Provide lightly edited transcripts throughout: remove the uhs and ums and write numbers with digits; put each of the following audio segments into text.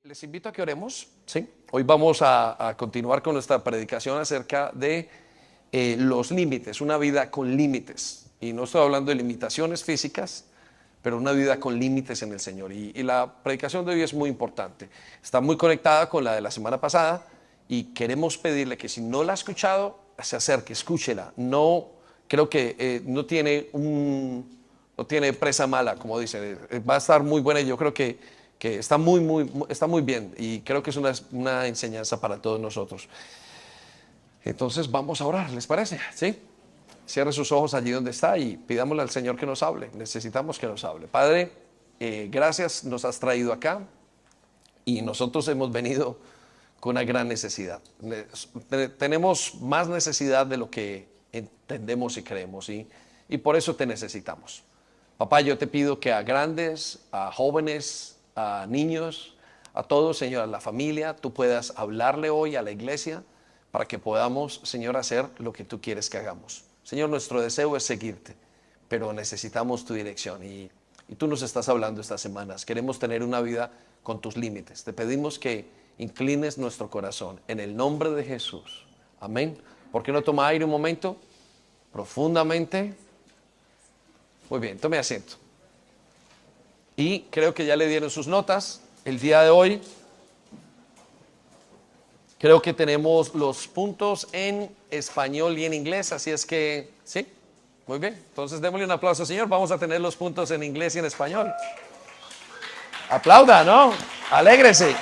Les invito a que oremos, ¿sí? Hoy vamos a continuar con nuestra predicación acerca de los límites, una vida con límites. Y no estoy hablando de limitaciones físicas, pero una vida con límites en el Señor. Y la predicación de hoy es muy importante. Está muy conectada con la de la semana pasada y queremos pedirle que si no la ha escuchado, se acerque, escúchela. No, creo que no tiene presa mala, como dicen. Va a estar muy buena y yo creo que está muy bien y creo que es una enseñanza para todos nosotros. Entonces vamos a orar, ¿les parece? ¿Sí? Cierre sus ojos allí donde está y pidámosle al Señor que nos hable. Necesitamos que nos hable. Padre, gracias, nos has traído acá y nosotros hemos venido con una gran necesidad. Tenemos más necesidad de lo que entendemos y creemos y por eso te necesitamos. Papá, yo te pido que a grandes, a jóvenes, a niños, a todos, Señor, a la familia, tú puedas hablarle hoy a la iglesia para que podamos, Señor, hacer lo que tú quieres que hagamos. Señor, nuestro deseo es seguirte, pero necesitamos tu dirección y tú nos estás hablando estas semanas. Queremos tener una vida con tus límites. Te pedimos que inclines nuestro corazón en el nombre de Jesús. Amén. ¿Por qué no toma aire un momento? Profundamente. Muy bien, tome asiento. Y creo que ya le dieron sus notas. El día de hoy creo que tenemos los puntos en español y en inglés, así es que, sí, muy bien. Entonces démosle un aplauso, Señor. Vamos a tener los puntos en inglés y en español. Aplauda, ¿no? Alégrese.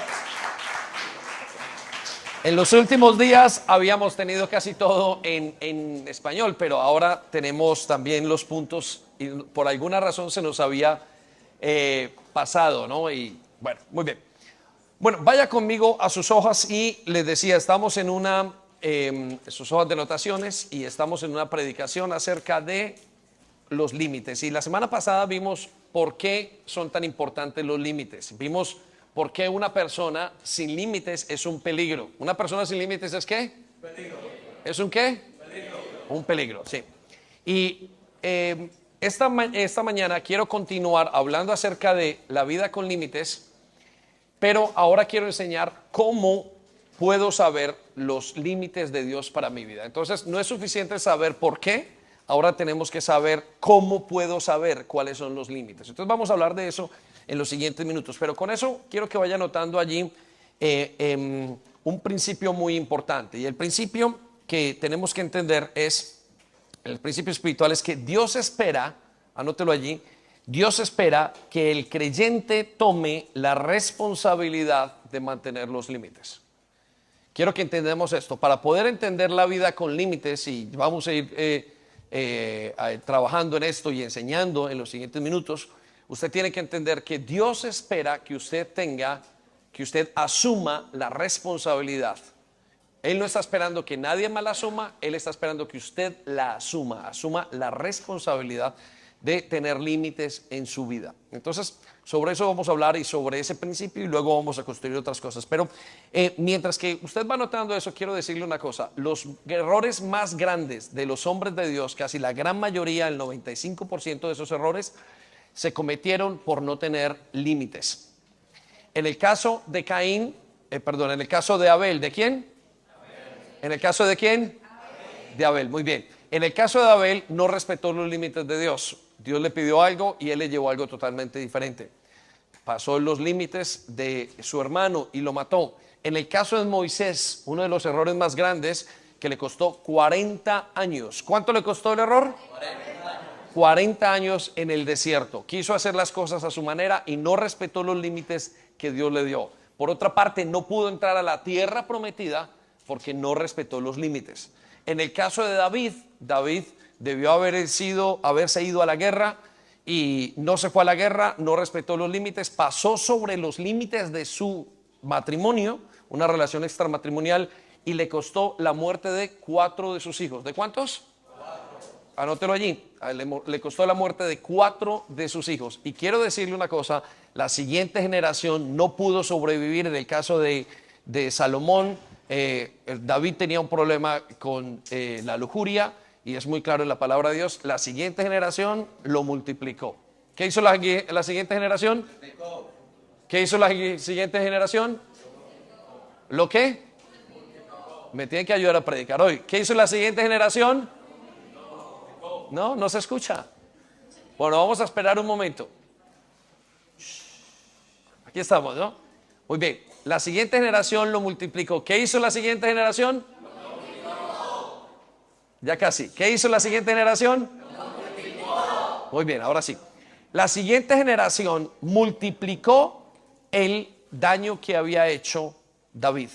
En los últimos días habíamos tenido casi todo en español, pero ahora tenemos también los puntos y por alguna razón se nos había pasado, ¿no? Y bueno, muy bien. Bueno, vaya conmigo a sus hojas y les decía, estamos en sus hojas de anotaciones y estamos en una predicación acerca de los límites. Y la semana pasada vimos por qué son tan importantes los límites. Vimos por qué una persona sin límites es un peligro. ¿Una persona sin límites es qué? Peligro. ¿Es un qué? Peligro. Un peligro, sí. Y esta mañana quiero continuar hablando acerca de la vida con límites, pero ahora quiero enseñar cómo puedo saber los límites de Dios para mi vida. Entonces, no es suficiente saber por qué, ahora tenemos que saber cómo puedo saber cuáles son los límites. Entonces, vamos a hablar de eso en los siguientes minutos, pero con eso quiero que vaya notando allí un principio muy importante. Y el principio que tenemos que entender el principio espiritual es que Dios espera, anótelo allí, Dios espera que el creyente tome la responsabilidad de mantener los límites. Quiero que entendamos esto. Para poder entender la vida con límites, y vamos a ir trabajando en esto y enseñando en los siguientes minutos, usted tiene que entender que Dios espera que usted asuma la responsabilidad. Él no está esperando que nadie más la asuma, Él está esperando que usted la asuma la responsabilidad de tener límites en su vida. Entonces, sobre eso vamos a hablar y sobre ese principio y luego vamos a construir otras cosas. Pero mientras que usted va notando eso, quiero decirle una cosa. Los errores más grandes de los hombres de Dios, casi la gran mayoría, el 95% de esos errores, se cometieron por no tener límites. En el caso de en el caso de Abel, ¿de quién? ¿En el caso de quién? Abel. De Abel, muy bien. En el caso de Abel no respetó los límites de Dios. Dios le pidió algo y él le llevó algo totalmente diferente. Pasó los límites de su hermano y lo mató. En el caso de Moisés, uno de los errores más grandes que le costó 40 años. ¿Cuánto le costó el error? 40 años en el desierto. Quiso hacer las cosas a su manera y no respetó los límites que Dios le dio. Por otra parte, no pudo entrar a la tierra prometida porque no respetó los límites. En el caso de David debió haberse ido a la guerra y no se fue a la guerra, no respetó los límites, pasó sobre los límites de su matrimonio, una relación extramatrimonial, y le costó la muerte de 4 de sus hijos. ¿De cuántos? 4. Anótelo allí. Le costó la muerte de 4 de sus hijos. Y quiero decirle una cosa, la siguiente generación no pudo sobrevivir. En el caso de Salomón, David tenía un problema con la lujuria y es muy claro en la palabra de Dios. La siguiente generación lo multiplicó. ¿Qué hizo la siguiente generación? ¿Qué hizo la siguiente generación? ¿Lo qué? Me tienen que ayudar a predicar hoy. ¿Qué hizo la siguiente generación? No, no se escucha. Bueno, vamos a esperar un momento. Aquí estamos, ¿no? Muy bien. La siguiente generación lo multiplicó. ¿Qué hizo la siguiente generación? Ya casi. ¿Qué hizo la siguiente generación? Muy bien, ahora sí. La siguiente generación multiplicó el daño que había hecho David.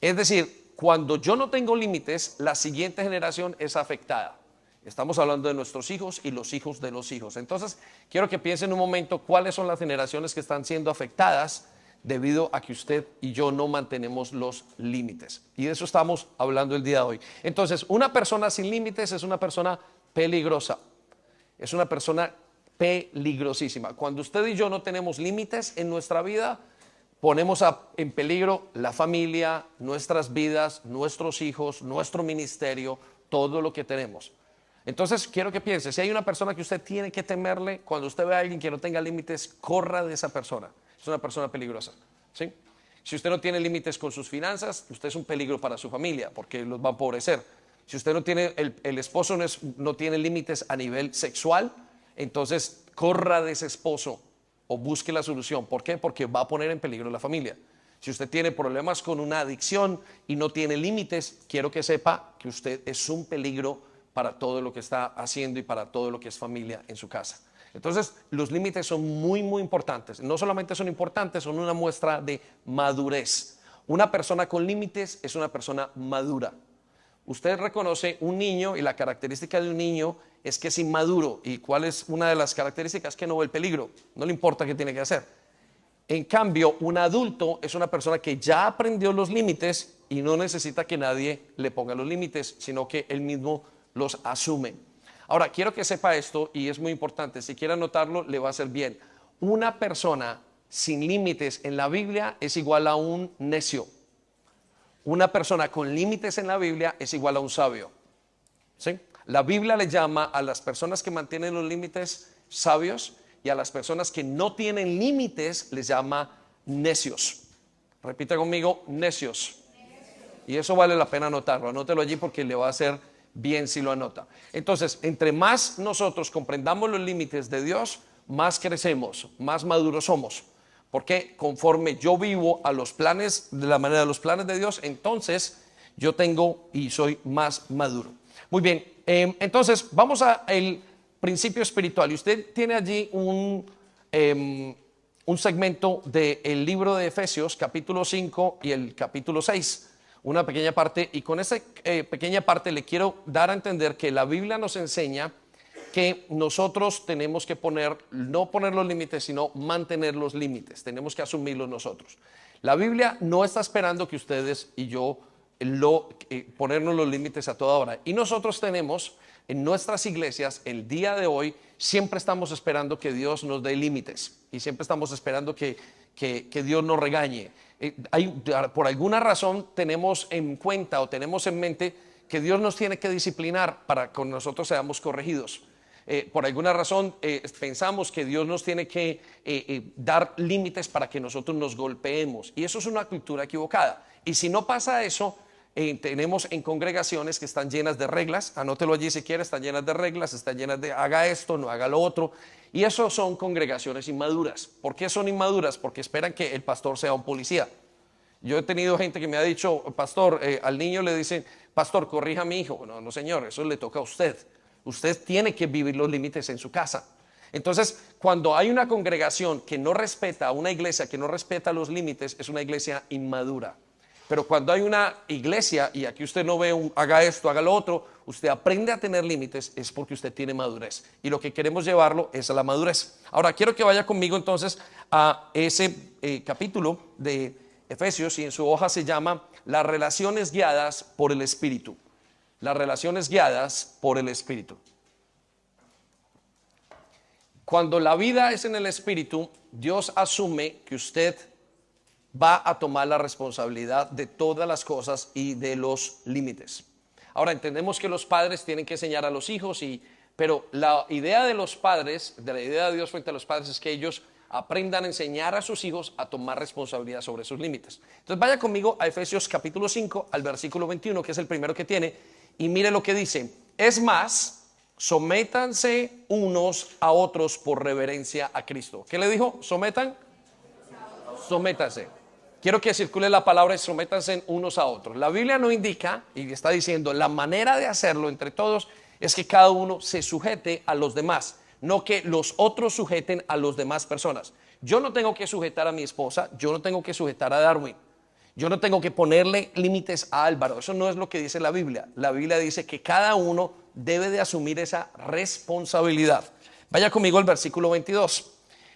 Es decir, cuando yo no tengo límites, la siguiente generación es afectada. Estamos hablando de nuestros hijos y los hijos de los hijos. Entonces, quiero que piensen un momento cuáles son las generaciones que están siendo afectadas debido a que usted y yo no mantenemos los límites. Y de eso estamos hablando el día de hoy. Entonces, una persona sin límites es una persona peligrosa. Es una persona peligrosísima. Cuando usted y yo no tenemos límites en nuestra vida, ponemos en peligro la familia, nuestras vidas, nuestros hijos, nuestro ministerio, todo lo que tenemos. Entonces, quiero que piense, si hay una persona que usted tiene que temerle, cuando usted ve a alguien que no tenga límites, corra de esa persona. Es una persona peligrosa, ¿sí? Si usted no tiene límites con sus finanzas, usted es un peligro para su familia, porque los va a empobrecer. Si usted no tiene, el esposo no tiene límites a nivel sexual, entonces corra de ese esposo o busque la solución. ¿Por qué? Porque va a poner en peligro la familia. Si usted tiene problemas con una adicción y no tiene límites, quiero que sepa que usted es un peligro para todo lo que está haciendo y para todo lo que es familia en su casa. Entonces, los límites son muy, muy importantes. No solamente son importantes, son una muestra de madurez. Una persona con límites es una persona madura. Usted reconoce un niño y la característica de un niño es que es inmaduro. ¿Y cuál es una de las características? Que no ve el peligro, no le importa qué tiene que hacer. En cambio, un adulto es una persona que ya aprendió los límites y no necesita que nadie le ponga los límites, sino que él mismo los asume. Ahora, quiero que sepa esto y es muy importante. Si quiere anotarlo, le va a hacer bien. Una persona sin límites en la Biblia es igual a un necio. Una persona con límites en la Biblia es igual a un sabio. ¿Sí? La Biblia le llama a las personas que mantienen los límites sabios y a las personas que no tienen límites les llama necios. Repita conmigo, necios. Y eso vale la pena anotarlo. Anótelo allí porque le va a hacer bien si lo anota. Entonces, entre más nosotros comprendamos los límites de Dios, más crecemos, más maduros somos. Porque conforme yo vivo a los planes, de la manera de los planes de Dios, entonces yo tengo y soy más maduro. Muy bien, entonces vamos al principio espiritual. Y usted tiene allí un segmento del libro de Efesios, capítulo 5 y el capítulo 6. Una pequeña parte, y con esa pequeña parte le quiero dar a entender que la Biblia nos enseña que nosotros tenemos que no poner los límites, sino mantener los límites. Tenemos que asumirlos nosotros. La Biblia no está esperando que ustedes y yo ponernos los límites a toda hora. Y nosotros tenemos en nuestras iglesias, el día de hoy, siempre estamos esperando que Dios nos dé límites. Y siempre estamos esperando que Dios nos regañe. Por alguna razón tenemos en cuenta o tenemos en mente que Dios nos tiene que disciplinar para que nosotros seamos corregidos. Por alguna razón pensamos que Dios nos tiene que dar límites para que nosotros nos golpeemos, y eso es una cultura equivocada. Y si no pasa eso, tenemos en congregaciones que están llenas de reglas. Anótelo allí si quiere. Están llenas de reglas, están llenas de haga esto, no haga lo otro, y eso son congregaciones inmaduras. ¿Por qué son inmaduras? Porque esperan que el pastor sea un policía. Yo he tenido gente que me ha dicho, pastor, al niño le dicen, pastor, corrija a mi hijo. No, no señor, eso le toca a usted. Usted tiene que vivir los límites en su casa. Entonces, cuando hay una congregación que no respeta, una iglesia que no respeta los límites, es una iglesia inmadura. Pero cuando hay una iglesia, y aquí usted no ve haga esto, haga lo otro, usted aprende a tener límites, es porque usted tiene madurez. Y lo que queremos llevarlo es a la madurez. Ahora, quiero que vaya conmigo entonces a ese capítulo de Efesios, y en su hoja se llama Las relaciones guiadas por el Espíritu. Las relaciones guiadas por el Espíritu. Cuando la vida es en el Espíritu, Dios asume que usted va a tomar la responsabilidad de todas las cosas y de los límites. Ahora, entendemos que los padres tienen que enseñar a los hijos, pero la idea de los padres, de la idea de Dios frente a los padres, es que ellos aprendan a enseñar a sus hijos a tomar responsabilidad sobre sus límites. Entonces vaya conmigo a Efesios capítulo 5, al versículo 21, que es el primero que tiene, y mire lo que dice. Es más, sométanse unos a otros por reverencia a Cristo. ¿Qué le dijo? ¿Sometan? Sométanse. Quiero que circule la palabra sométanse unos a otros. La Biblia no indica, y está diciendo, la manera de hacerlo entre todos es que cada uno se sujete a los demás, no que los otros sujeten a las demás personas. Yo no tengo que sujetar a mi esposa, yo no tengo que sujetar a Darwin, yo no tengo que ponerle límites a Álvaro. Eso no es lo que dice la Biblia. La Biblia dice que cada uno debe de asumir esa responsabilidad. Vaya conmigo al versículo 22.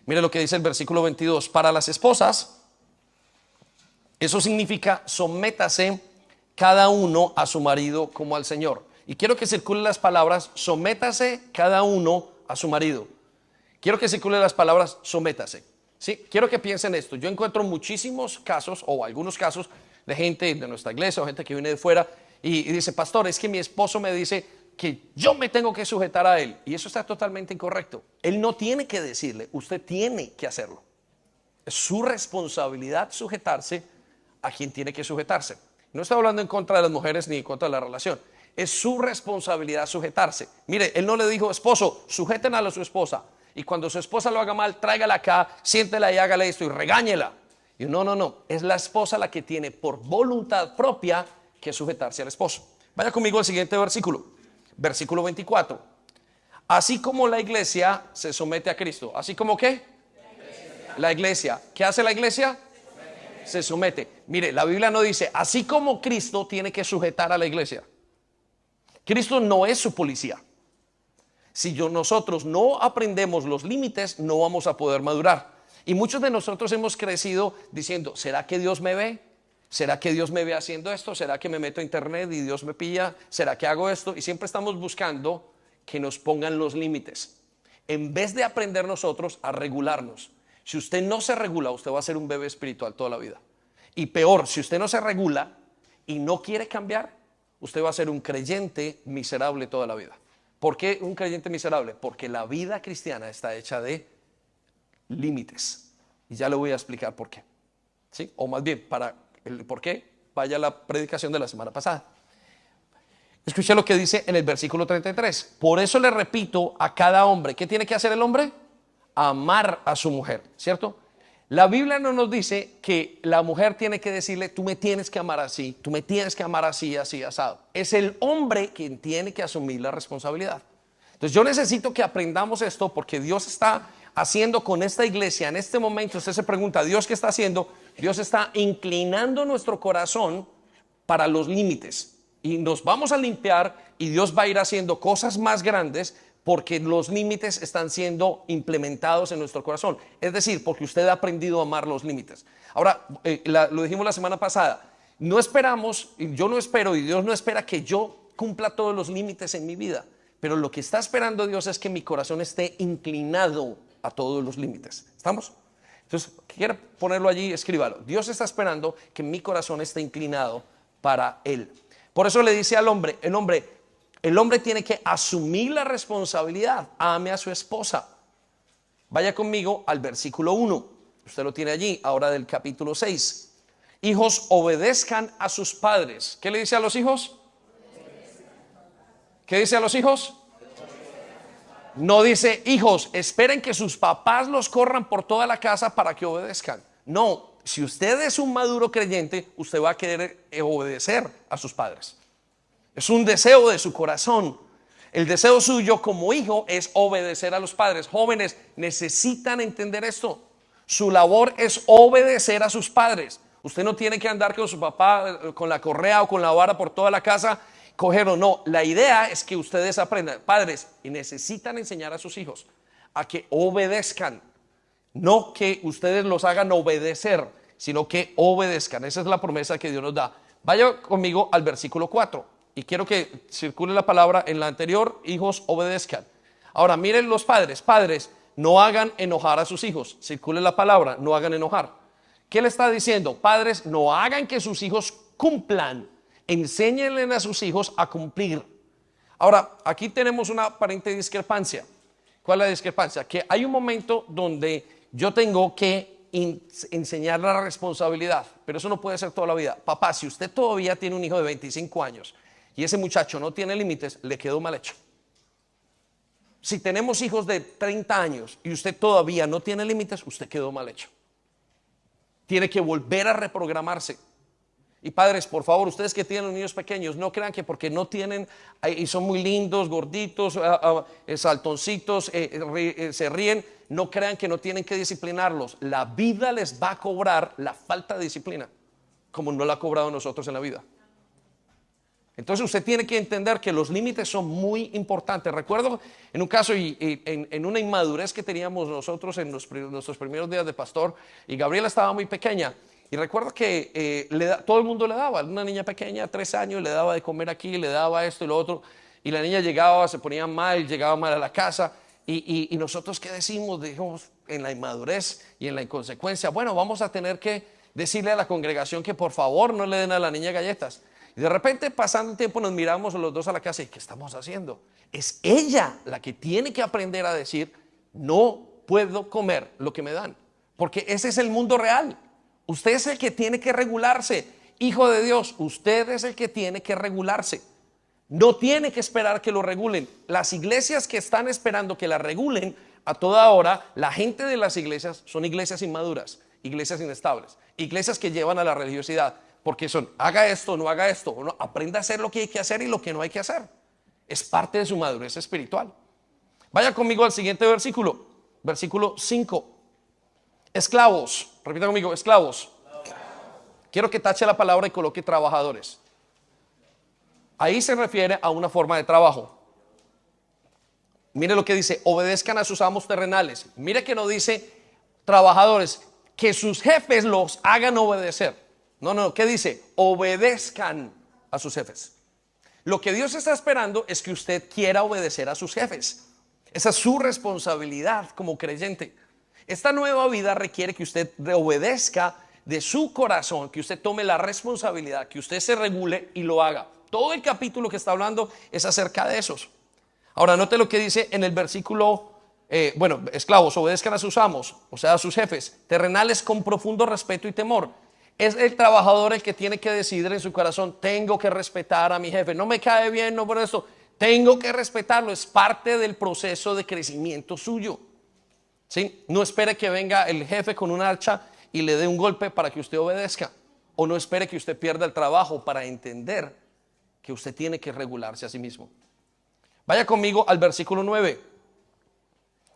Mire lo que dice el versículo 22. Para las esposas, eso significa sométase cada uno a su marido como al Señor. Y quiero que circulen las palabras sométase cada uno a su marido. Quiero que circulen las palabras sométase. ¿Sí? Quiero que piensen esto. Yo encuentro muchísimos casos o algunos casos de gente de nuestra iglesia o gente que viene de fuera y dice, pastor, es que mi esposo me dice que yo me tengo que sujetar a él. Y eso está totalmente incorrecto. Él no tiene que decirle, usted tiene que hacerlo. Es su responsabilidad sujetarse a quien tiene que sujetarse. No estoy hablando en contra de las mujeres ni en contra de la relación. Es su responsabilidad sujetarse. Mire, él no le dijo, esposo, sujeten a su esposa. Y cuando su esposa lo haga mal, tráigala acá, siéntela y hágale esto y regáñela. Y no. Es la esposa la que tiene por voluntad propia que sujetarse al esposo. Vaya conmigo al siguiente versículo. Versículo 24. Así como la iglesia se somete a Cristo. ¿Así como qué? La iglesia. ¿Qué hace la iglesia? Se somete. Mire, la Biblia no dice, así como Cristo tiene que sujetar a la iglesia. Cristo no es su policía. Si nosotros no aprendemos los límites, no vamos a poder madurar. Y muchos de nosotros hemos crecido diciendo, ¿será que Dios me ve? ¿Será que Dios me ve haciendo esto? ¿Será que me meto a internet y Dios me pilla? ¿Será que hago esto? Y siempre estamos buscando que nos pongan los límites, en vez de aprender nosotros a regularnos. Si usted no se regula, usted va a ser un bebé espiritual toda la vida. Y peor, si usted no se regula y no quiere cambiar, usted va a ser un creyente miserable toda la vida. ¿Por qué un creyente miserable? Porque la vida cristiana está hecha de límites. Y ya le voy a explicar por qué. ¿Sí? O más bien, para el por qué, vaya a la predicación de la semana pasada. Escuche lo que dice en el versículo 33. Por eso le repito a cada hombre, ¿qué tiene que hacer el hombre? Amar a su mujer, ¿cierto? La Biblia no nos dice que la mujer tiene que decirle, tú me tienes que amar así, tú me tienes que amar así, así, asado. Es el hombre quien tiene que asumir la responsabilidad. Entonces yo necesito que aprendamos esto porque Dios está haciendo con esta iglesia en este momento. Usted se pregunta, ¿Dios qué está haciendo? Dios está inclinando nuestro corazón para los límites. Y nos vamos a limpiar y Dios va a ir haciendo cosas más grandes porque los límites están siendo implementados en nuestro corazón. Es decir, porque usted ha aprendido a amar los límites. Ahora, lo dijimos la semana pasada, no esperamos, yo no espero y Dios no espera que yo cumpla todos los límites en mi vida. Pero lo que está esperando Dios es que mi corazón esté inclinado a todos los límites. ¿Estamos? Entonces, quiere ponerlo allí, escríbalo. Dios está esperando que mi corazón esté inclinado para Él. Por eso le dice al hombre, el hombre tiene que asumir la responsabilidad. Ame a su esposa. Vaya conmigo al versículo 1. Usted lo tiene allí, ahora del capítulo 6. Hijos, obedezcan a sus padres. ¿Qué le dice a los hijos? ¿Qué dice a los hijos? No dice, hijos, esperen que sus papás los corran por toda la casa para que obedezcan. No, si usted es un maduro creyente, usted va a querer obedecer a sus padres. Es un deseo de su corazón. El deseo suyo como hijo es obedecer a los padres. Jóvenes necesitan entender esto. Su labor es obedecer a sus padres. Usted no tiene que andar con su papá con la correa o con la vara por toda la casa, cogerlo. No, la idea es que ustedes aprendan, padres, y necesitan enseñar a sus hijos a que obedezcan. No que ustedes los hagan obedecer, sino que obedezcan. Esa es la promesa que Dios nos da. Vaya conmigo al versículo 4. Y quiero que circule la palabra en la anterior, hijos, obedezcan. Ahora, miren los padres. Padres, no hagan enojar a sus hijos. Circule la palabra, no hagan enojar. ¿Qué le está diciendo? Padres, no hagan que sus hijos cumplan. Enséñenle a sus hijos a cumplir. Ahora, aquí tenemos una aparente discrepancia. ¿Cuál es la discrepancia? Que hay un momento donde yo tengo que enseñar la responsabilidad, pero eso no puede ser toda la vida. Papá, si usted todavía tiene un hijo de 25 años y ese muchacho no tiene límites, le quedó mal hecho. Si tenemos hijos de 30 años y usted todavía no tiene límites, usted quedó mal hecho. Tiene que volver a reprogramarse. Y padres, por favor, ustedes que tienen niños pequeños, no crean que porque no tienen y son muy lindos, gorditos, saltoncitos, se ríen, no crean que no tienen que disciplinarlos. La vida les va a cobrar la falta de disciplina, como no la ha cobrado nosotros en la vida. Entonces usted tiene que entender que los límites son muy importantes. Recuerdo en un caso en una inmadurez que teníamos nosotros en nuestros primeros días de pastor, y Gabriela estaba muy pequeña, y recuerdo que todo el mundo le daba, una niña pequeña, 3 años, le daba de comer aquí, le daba esto y lo otro, y la niña llegaba, se ponía mal, llegaba mal a la casa, y nosotros ¿qué decimos? Dijimos en la inmadurez y en la inconsecuencia, bueno, vamos a tener que decirle a la congregación que por favor no le den a la niña galletas. Y de repente, pasando el tiempo, nos miramos los dos a la casa y ¿qué estamos haciendo? Es ella la que tiene que aprender a decir, no puedo comer lo que me dan, porque ese es el mundo real. Usted es el que tiene que regularse. Hijo de Dios, usted es el que tiene que regularse. No tiene que esperar que lo regulen. Las iglesias que están esperando que la regulen a toda hora, la gente de las iglesias son iglesias inmaduras, iglesias inestables, iglesias que llevan a la religiosidad. Porque son, haga esto, no haga esto, no, aprenda a hacer lo que hay que hacer y lo que no hay que hacer. Es parte de su madurez espiritual. Vaya conmigo al siguiente versículo, versículo 5. Esclavos, repita conmigo, esclavos. Quiero que tache la palabra y coloque trabajadores. Ahí se refiere a una forma de trabajo. Mire lo que dice, obedezcan a sus amos terrenales. Mire que no dice trabajadores, que sus jefes los hagan obedecer. No, ¿qué dice? Obedezcan a sus jefes. Lo que Dios está esperando es que usted quiera obedecer a sus jefes. Esa es su responsabilidad como creyente. Esta nueva vida requiere que usted obedezca de su corazón, que usted tome la responsabilidad, que usted se regule y lo haga. Todo el capítulo que está hablando es acerca de esos. Ahora, note lo que dice en el versículo, esclavos, obedezcan a sus amos, o sea, a sus jefes, terrenales con profundo respeto y temor. Es el trabajador el que tiene que decidir en su corazón, tengo que respetar a mi jefe, no me cae bien, no por esto, tengo que respetarlo, es parte del proceso de crecimiento suyo. ¿Sí? No espere que venga el jefe con un hacha y le dé un golpe para que usted obedezca, o no espere que usted pierda el trabajo para entender que usted tiene que regularse a sí mismo. Vaya conmigo al versículo 9.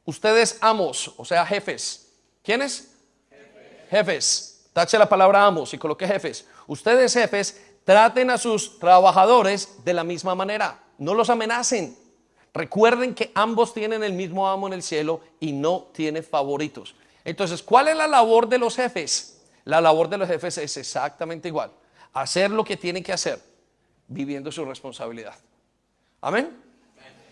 Ustedes amos, o sea jefes. ¿Quiénes? Jefes. Tache la palabra amos y coloque jefes. Ustedes jefes traten a sus trabajadores de la misma manera. No los amenacen. Recuerden que ambos tienen el mismo amo en el cielo y no tiene favoritos. Entonces, ¿cuál es la labor de los jefes? La labor de los jefes es exactamente igual. Hacer lo que tienen que hacer, viviendo su responsabilidad. Amén.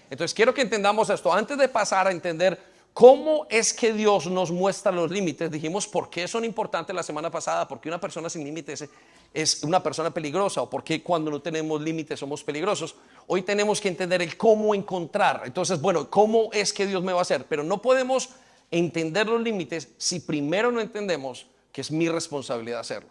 Entonces, quiero que entendamos esto. Antes de pasar a entender ¿cómo es que Dios nos muestra los límites? Dijimos por qué son importantes la semana pasada, porque una persona sin límites es una persona peligrosa, o porque cuando no tenemos límites somos peligrosos. Hoy tenemos que entender el cómo encontrar. Entonces, ¿cómo es que Dios me va a hacer? Pero no podemos entender los límites si primero no entendemos que es mi responsabilidad hacerlo.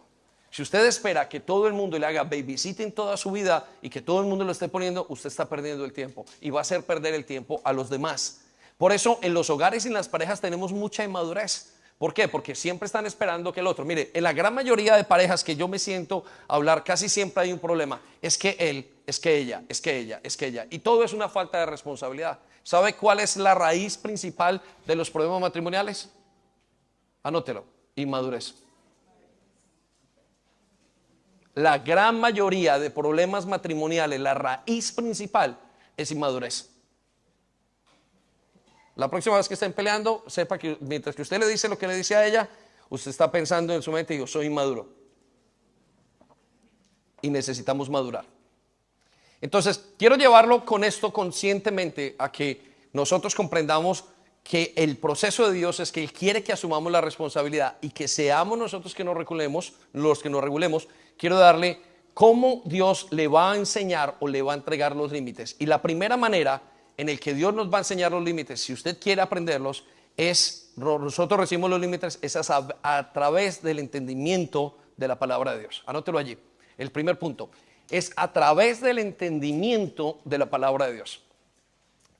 Si usted espera que todo el mundo le haga babysitting toda su vida y que todo el mundo lo esté poniendo, usted está perdiendo el tiempo y va a hacer perder el tiempo a los demás. Por eso en los hogares y en las parejas tenemos mucha inmadurez. ¿Por qué? Porque siempre están esperando que el otro. Mire, en la gran mayoría de parejas que yo me siento a hablar, casi siempre hay un problema. Es que él, es que ella, es que ella, es que ella. Y todo es una falta de responsabilidad. ¿Sabe cuál es la raíz principal de los problemas matrimoniales? Anótelo, inmadurez. La gran mayoría de problemas matrimoniales, la raíz principal es inmadurez. La próxima vez que estén peleando, sepa que mientras que usted le dice lo que le dice a ella, usted está pensando en su mente, yo soy inmaduro. Y necesitamos madurar. Entonces, quiero llevarlo con esto conscientemente a que nosotros comprendamos que el proceso de Dios es que Él quiere que asumamos la responsabilidad y que seamos nosotros que nos regulemos, los que nos regulemos. Quiero darle cómo Dios le va a enseñar o le va a entregar los límites. Y la primera manera en el que Dios nos va a enseñar los límites, si usted quiere aprenderlos, nosotros recibimos los límites es a través del entendimiento de la palabra de Dios. Anótelo allí. El primer punto es a través del entendimiento de la palabra de Dios.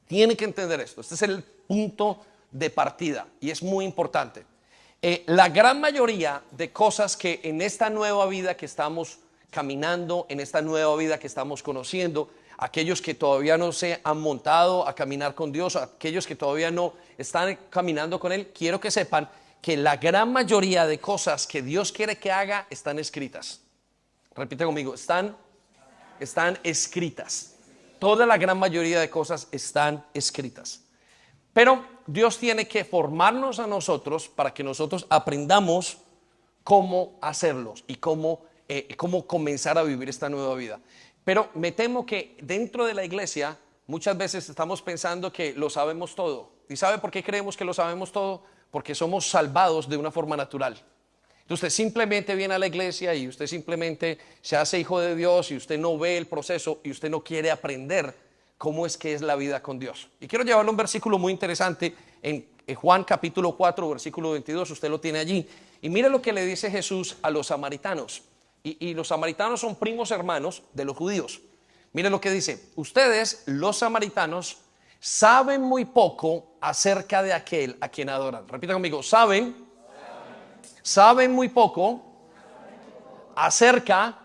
Tiene que entender esto. Este es el punto de partida y es muy importante. La gran mayoría de cosas que en esta nueva vida que estamos caminando, en esta nueva vida que estamos conociendo, aquellos que todavía no se han montado a caminar con Dios, aquellos que todavía no están caminando con Él, quiero que sepan que la gran mayoría de cosas que Dios quiere que haga están escritas. Repite conmigo, están escritas. Toda la gran mayoría de cosas están escritas. Pero Dios tiene que formarnos a nosotros para que nosotros aprendamos cómo hacerlos y cómo comenzar a vivir esta nueva vida. Pero me temo que dentro de la iglesia muchas veces estamos pensando que lo sabemos todo. ¿Y sabe por qué creemos que lo sabemos todo? Porque somos salvados de una forma natural. Entonces usted simplemente viene a la iglesia y usted simplemente se hace hijo de Dios y usted no ve el proceso y usted no quiere aprender cómo es que es la vida con Dios. Y quiero llevarle un versículo muy interesante en Juan capítulo 4, versículo 22, usted lo tiene allí. Y mire lo que le dice Jesús a los samaritanos. Y los samaritanos son primos hermanos de los judíos. Mire lo que dice: ustedes, los samaritanos, saben muy poco acerca de aquel a quien adoran. Repita conmigo, saben muy poco acerca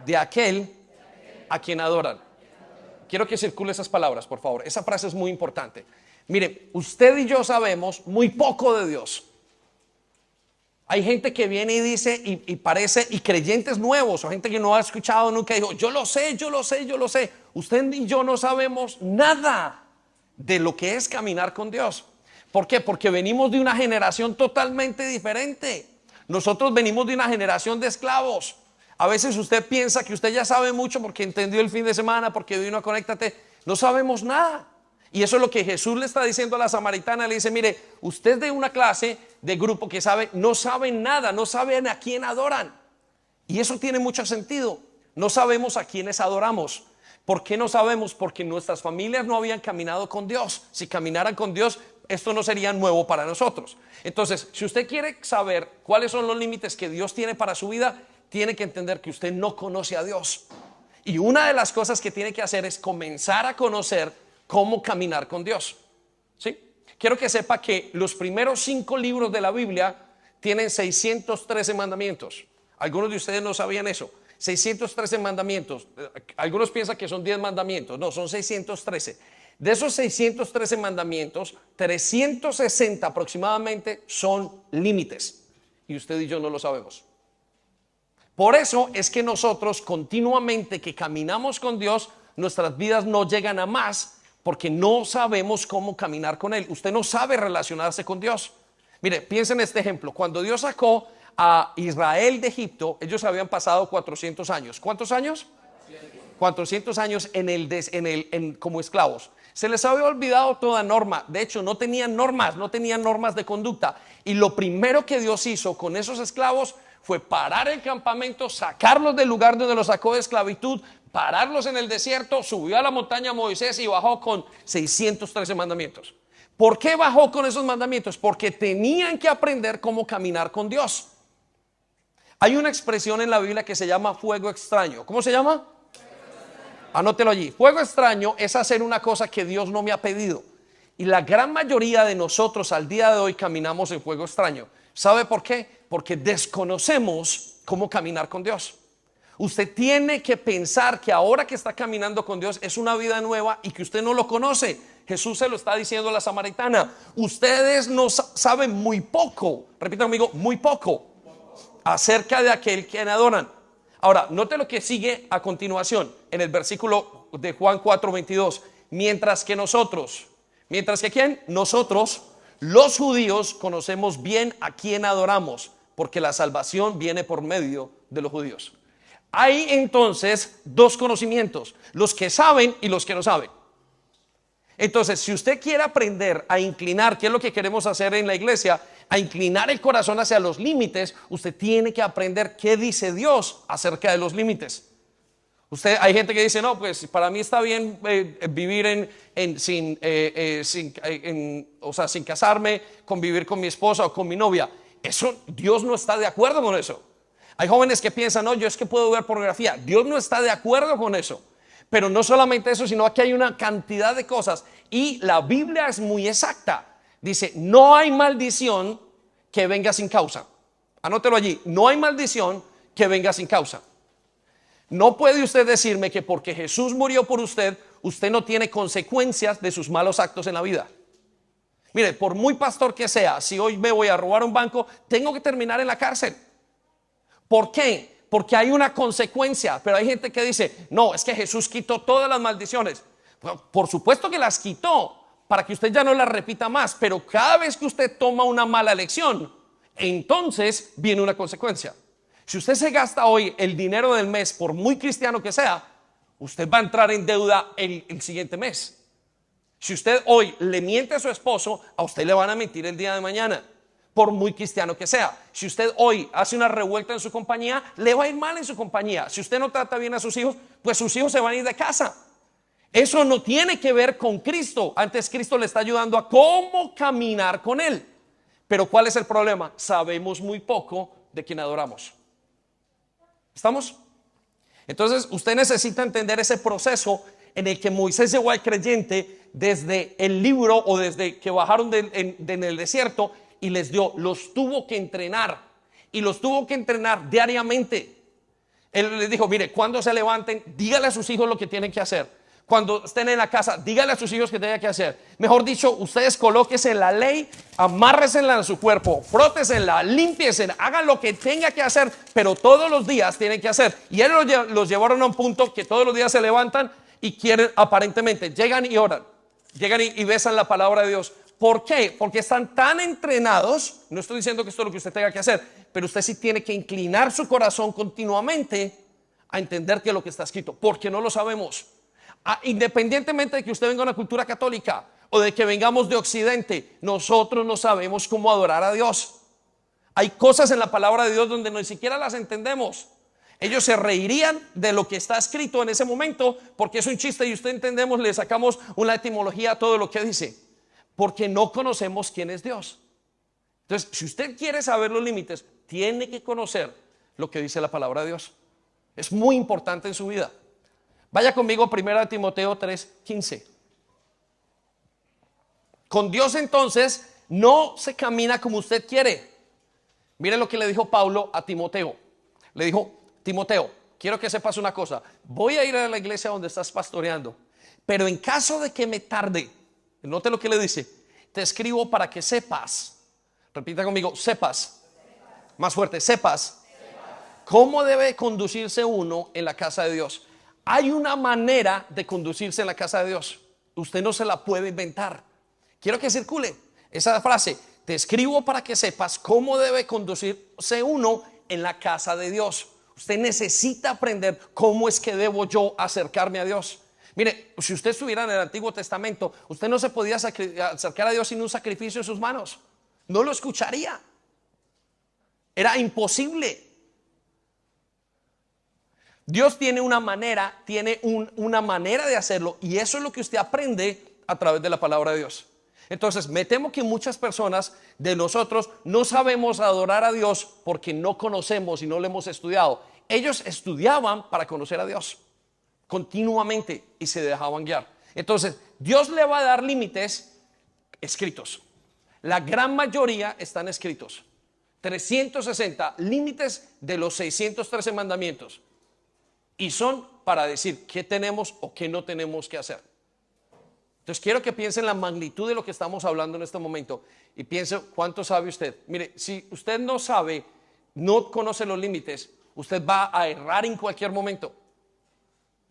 de aquel a quien adoran. Quiero que circule esas palabras, por favor. Esa frase es muy importante. Mire, usted y yo sabemos muy poco de Dios. Hay gente que viene y dice y parece, y creyentes nuevos, o gente que no ha escuchado nunca, dijo, yo lo sé. Usted y yo no sabemos nada de lo que es caminar con Dios. ¿Por qué? Porque venimos de una generación totalmente diferente. Nosotros venimos de una generación de esclavos. A veces usted piensa que usted ya sabe mucho porque entendió el fin de semana, porque vino a Conéctate. No sabemos nada. Y eso es lo que Jesús le está diciendo a la samaritana. Le dice, mire, usted es de una clase de grupo que no saben nada, no saben a quién adoran. Y eso tiene mucho sentido. No sabemos a quiénes adoramos. ¿Por qué no sabemos? Porque nuestras familias no habían caminado con Dios. Si caminaran con Dios, esto no sería nuevo para nosotros. Entonces, si usted quiere saber cuáles son los límites que Dios tiene para su vida, tiene que entender que usted no conoce a Dios. Y una de las cosas que tiene que hacer es comenzar a conocer cómo caminar con Dios. ¿Sí? Quiero que sepa que los primeros 5 libros de la Biblia tienen 613 mandamientos. Algunos de ustedes no sabían eso. 613 mandamientos. Algunos piensan que son 10 mandamientos. No, son 613. De esos 613 mandamientos, 360 aproximadamente son límites. Y usted y yo no lo sabemos. Por eso es que nosotros continuamente que caminamos con Dios, nuestras vidas no llegan a más porque no sabemos cómo caminar con Él. Usted no sabe relacionarse con Dios. Mire, piensen en este ejemplo. Cuando Dios sacó a Israel de Egipto, ellos habían pasado 400 años. ¿Cuántos años? 400 años como esclavos. Se les había olvidado toda norma. De hecho, no tenían normas de conducta. Y lo primero que Dios hizo con esos esclavos fue parar el campamento, sacarlos del lugar donde los sacó de esclavitud, pararlos en el desierto, subió a la montaña Moisés y bajó con 613 mandamientos. ¿Por qué bajó con esos mandamientos? Porque tenían que aprender cómo caminar con Dios. Hay una expresión en la Biblia que se llama fuego extraño. ¿Cómo se llama? Anótelo allí. Fuego extraño es hacer una cosa que Dios no me ha pedido. Y la gran mayoría de nosotros al día de hoy caminamos en fuego extraño. ¿Sabe por qué? Porque desconocemos cómo caminar con Dios. Usted tiene que pensar que ahora que está caminando con Dios es una vida nueva y que usted no lo conoce. Jesús se lo está diciendo a la samaritana. Ustedes no saben muy poco, repita conmigo, muy poco acerca de aquel que adoran. Ahora, note lo que sigue a continuación en el versículo de Juan 4:22. Mientras que ¿quién? Nosotros, los judíos, conocemos bien a quién adoramos, porque la salvación viene por medio de los judíos. Hay entonces 2 conocimientos, los que saben y los que no saben. Entonces, si usted quiere aprender a inclinar, ¿qué es lo que queremos hacer en la iglesia? A inclinar el corazón hacia los límites, usted tiene que aprender qué dice Dios acerca de los límites. Hay gente que dice, no, pues para mí está bien vivir o sea, sin casarme, convivir con mi esposa o con mi novia. Eso, Dios no está de acuerdo con eso. Hay jóvenes que piensan, no, yo es que puedo ver pornografía. Dios no está de acuerdo con eso. Pero no solamente eso, sino que hay una cantidad de cosas. Y la Biblia es muy exacta. Dice, no hay maldición que venga sin causa. Anótelo allí, no hay maldición que venga sin causa. No puede usted decirme que porque Jesús murió por usted, usted no tiene consecuencias de sus malos actos en la vida. Mire, por muy pastor que sea, si hoy me voy a robar un banco, tengo que terminar en la cárcel. ¿Por qué? Porque hay una consecuencia. Pero hay gente que dice, no, es que Jesús quitó todas las maldiciones. Bueno, por supuesto que las quitó para que usted ya no las repita más. Pero cada vez que usted toma una mala elección, entonces viene una consecuencia. Si usted se gasta hoy el dinero del mes, por muy cristiano que sea, usted va a entrar en deuda el siguiente mes. Si usted hoy le miente a su esposo, a usted le van a mentir el día de mañana, por muy cristiano que sea. Si usted hoy hace una revuelta en su compañía, le va a ir mal en su compañía. Si usted no trata bien a sus hijos, pues sus hijos se van a ir de casa. Eso no tiene que ver con Cristo. Antes Cristo le está ayudando a cómo caminar con Él. Pero ¿cuál es el problema? Sabemos muy poco de quien adoramos. ¿Estamos? Entonces usted necesita entender ese proceso en el que Moisés llevó al creyente desde el libro o desde que bajaron en el desierto y les dio, los tuvo que entrenar y los tuvo que entrenar diariamente. Él les dijo, mire, cuando se levanten, dígale a sus hijos lo que tienen que hacer. Cuando estén en la casa, dígale a sus hijos que tienen que hacer. Mejor dicho, ustedes colóquense la ley, amárresela en su cuerpo, frótesenla, límpiense, hagan lo que tenga que hacer, pero todos los días tienen que hacer. Y él los llevaron a un punto que todos los días se levantan y quieren, aparentemente, llegan y oran, llegan y besan la palabra de Dios. ¿Por qué? Porque están tan entrenados. No estoy diciendo que esto es lo que usted tenga que hacer, pero usted sí tiene que inclinar su corazón continuamente a entender que es lo que está escrito, porque no lo sabemos. Independientemente de que usted venga de una cultura católica o de que vengamos de Occidente, nosotros no sabemos cómo adorar a Dios. Hay cosas en la palabra de Dios donde ni siquiera las entendemos. Ellos se reirían de lo que está escrito en ese momento porque es un chiste y usted entendemos, le sacamos una etimología a todo lo que dice, porque no conocemos quién es Dios. Entonces, si usted quiere saber los límites, tiene que conocer lo que dice la palabra de Dios. Es muy importante en su vida. Vaya conmigo a 1 Timoteo 3:15. Con Dios entonces no se camina como usted quiere. Mire lo que le dijo Pablo a Timoteo. Le dijo, Timoteo, quiero que sepas una cosa. Voy a ir a la iglesia donde estás pastoreando, pero en caso de que me tarde, note lo que le dice, te escribo para que sepas. Repita conmigo, sepas. Más fuerte, sepas. ¿Cómo debe conducirse uno en la casa de Dios? Hay una manera de conducirse en la casa de Dios. Usted no se la puede inventar. Quiero que circule esa frase. Te escribo para que sepas cómo debe conducirse uno en la casa de Dios. Usted necesita aprender cómo es que debo yo acercarme a Dios. Mire, si usted estuviera en el Antiguo Testamento, usted no se podía acercar a Dios sin un sacrificio en sus manos. No lo escucharía. Era imposible. Dios tiene una manera, una manera de hacerlo, y eso es lo que usted aprende a través de la palabra de Dios. Entonces, me temo que muchas personas de nosotros no sabemos adorar a Dios porque no conocemos y no lo hemos estudiado. Ellos estudiaban para conocer a Dios continuamente y se dejaban guiar. Entonces, Dios le va a dar límites escritos. La gran mayoría están escritos. 360 límites de los 613 mandamientos. Y son para decir qué tenemos o qué no tenemos que hacer. Entonces quiero que piense en la magnitud de lo que estamos hablando en este momento. Y piense cuánto sabe usted. Mire, si usted no sabe, no conoce los límites, usted va a errar en cualquier momento.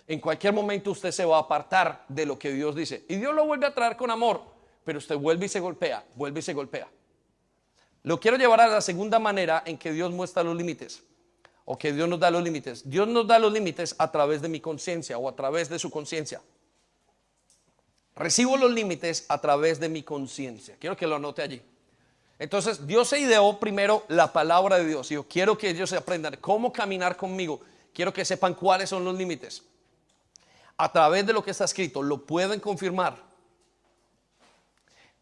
En cualquier momento usted se va a apartar de lo que Dios dice. Y Dios lo vuelve a traer con amor, pero usted vuelve y se golpea, vuelve y se golpea. Lo quiero llevar a la segunda manera en que Dios muestra los límites. O que Dios nos da los límites. Dios nos da los límites a través de mi conciencia o a través de su conciencia. Recibo los límites a través de mi conciencia. Quiero que lo anote allí. Entonces Dios se ideó primero la palabra de Dios. Yo quiero que ellos aprendan cómo caminar conmigo. Quiero que sepan cuáles son los límites. a través de lo que está escrito, lo pueden confirmar.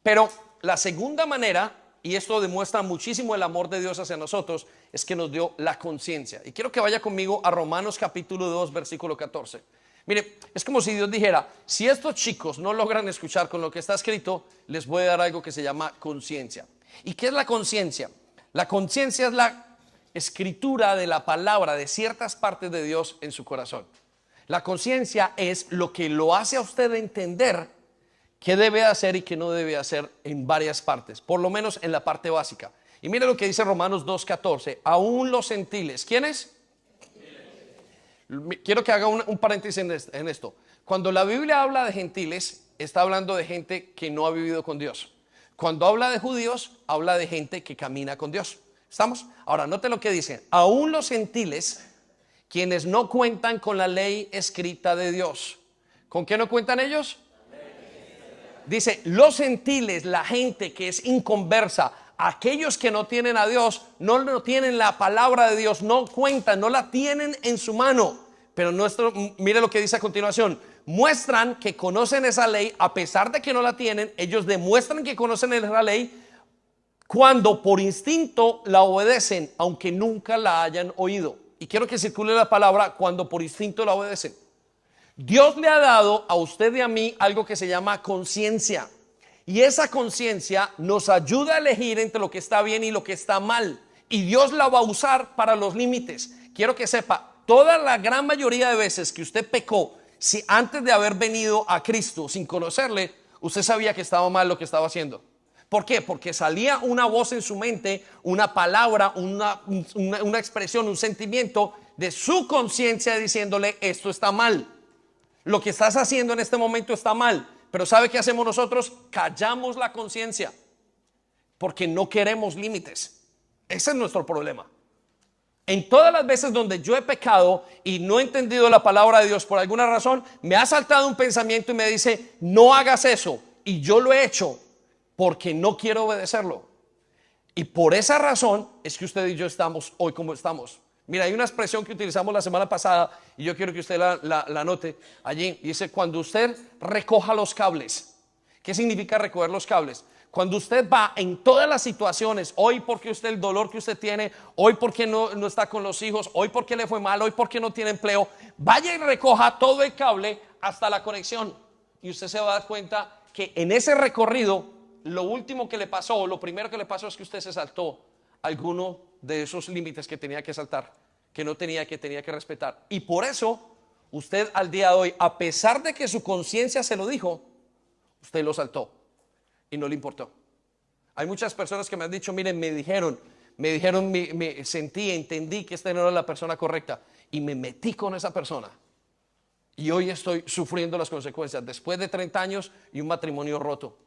Pero la segunda manera, y esto demuestra muchísimo el amor de Dios hacia nosotros, es que nos dio la conciencia. Y quiero que vaya conmigo a Romanos capítulo 2, versículo 14. Mire, es como si Dios dijera, si estos chicos no logran escuchar con lo que está escrito, les voy a dar algo que se llama conciencia. ¿Y qué es la conciencia? La conciencia es la escritura de la palabra de ciertas partes de Dios en su corazón. La conciencia es lo que lo hace a usted entender qué debe hacer y qué no debe hacer en varias partes, por lo menos en la parte básica. Y mire lo que dice Romanos 2:14, aún los gentiles, ¿quiénes? Quiero que haga un paréntesis en esto. Cuando la Biblia habla de gentiles, está hablando de gente que no ha vivido con Dios. Cuando habla de judíos, habla de gente que camina con Dios. ¿Estamos? Ahora, note lo que dice. Aún los gentiles, quienes no cuentan con la ley escrita de Dios. ¿Con qué no cuentan ellos? Dice, los gentiles, la gente que es inconversa, aquellos que no tienen a Dios, no tienen la palabra de Dios, no cuentan, no la tienen en su mano. Pero mire lo que dice a continuación. Muestran que conocen esa ley, a pesar de que no la tienen, ellos demuestran que conocen esa ley cuando por instinto la obedecen, aunque nunca la hayan oído. Y quiero que circule la palabra cuando por instinto la obedecen. Dios le ha dado a usted y a mí algo que se llama conciencia. Y esa conciencia nos ayuda a elegir entre lo que está bien y lo que está mal. Y Dios la va a usar para los límites. Quiero que sepa, toda la gran mayoría de veces que usted pecó, si antes de haber venido a Cristo sin conocerle, usted sabía que estaba mal lo que estaba haciendo. ¿Por qué? Porque salía una voz en su mente, una palabra, una expresión, un sentimiento de su conciencia diciéndole esto está mal. Lo que estás haciendo en este momento está mal. Pero ¿sabe qué hacemos nosotros? Callamos la conciencia porque no queremos límites. Ese es nuestro problema. En todas las veces donde yo he pecado y no he entendido la palabra de Dios por alguna razón, me ha saltado un pensamiento y me dice, no hagas eso. Y yo lo he hecho porque no quiero obedecerlo. Y por esa razón es que usted y yo estamos hoy como estamos. Mira, hay una expresión que utilizamos la semana pasada y yo quiero que usted la note allí. Dice, cuando usted recoja los cables. ¿Qué significa recoger los cables? Cuando usted va en todas las situaciones, hoy porque usted el dolor que usted tiene, hoy porque no está con los hijos, hoy porque le fue mal, hoy porque no tiene empleo, vaya y recoja todo el cable hasta la conexión. Y usted se va a dar cuenta que en ese recorrido, lo último que le pasó, lo primero que le pasó es que usted se saltó alguno de esos límites que tenía que saltar, que no tenía, que tenía que respetar. Y por eso, usted al día de hoy, a pesar de que su conciencia se lo dijo, usted lo saltó y no le importó. Hay muchas personas que me han dicho, miren, me dijeron, sentí, entendí que esta no era la persona correcta y me metí con esa persona. Y hoy estoy sufriendo las consecuencias después de 30 años y un matrimonio roto.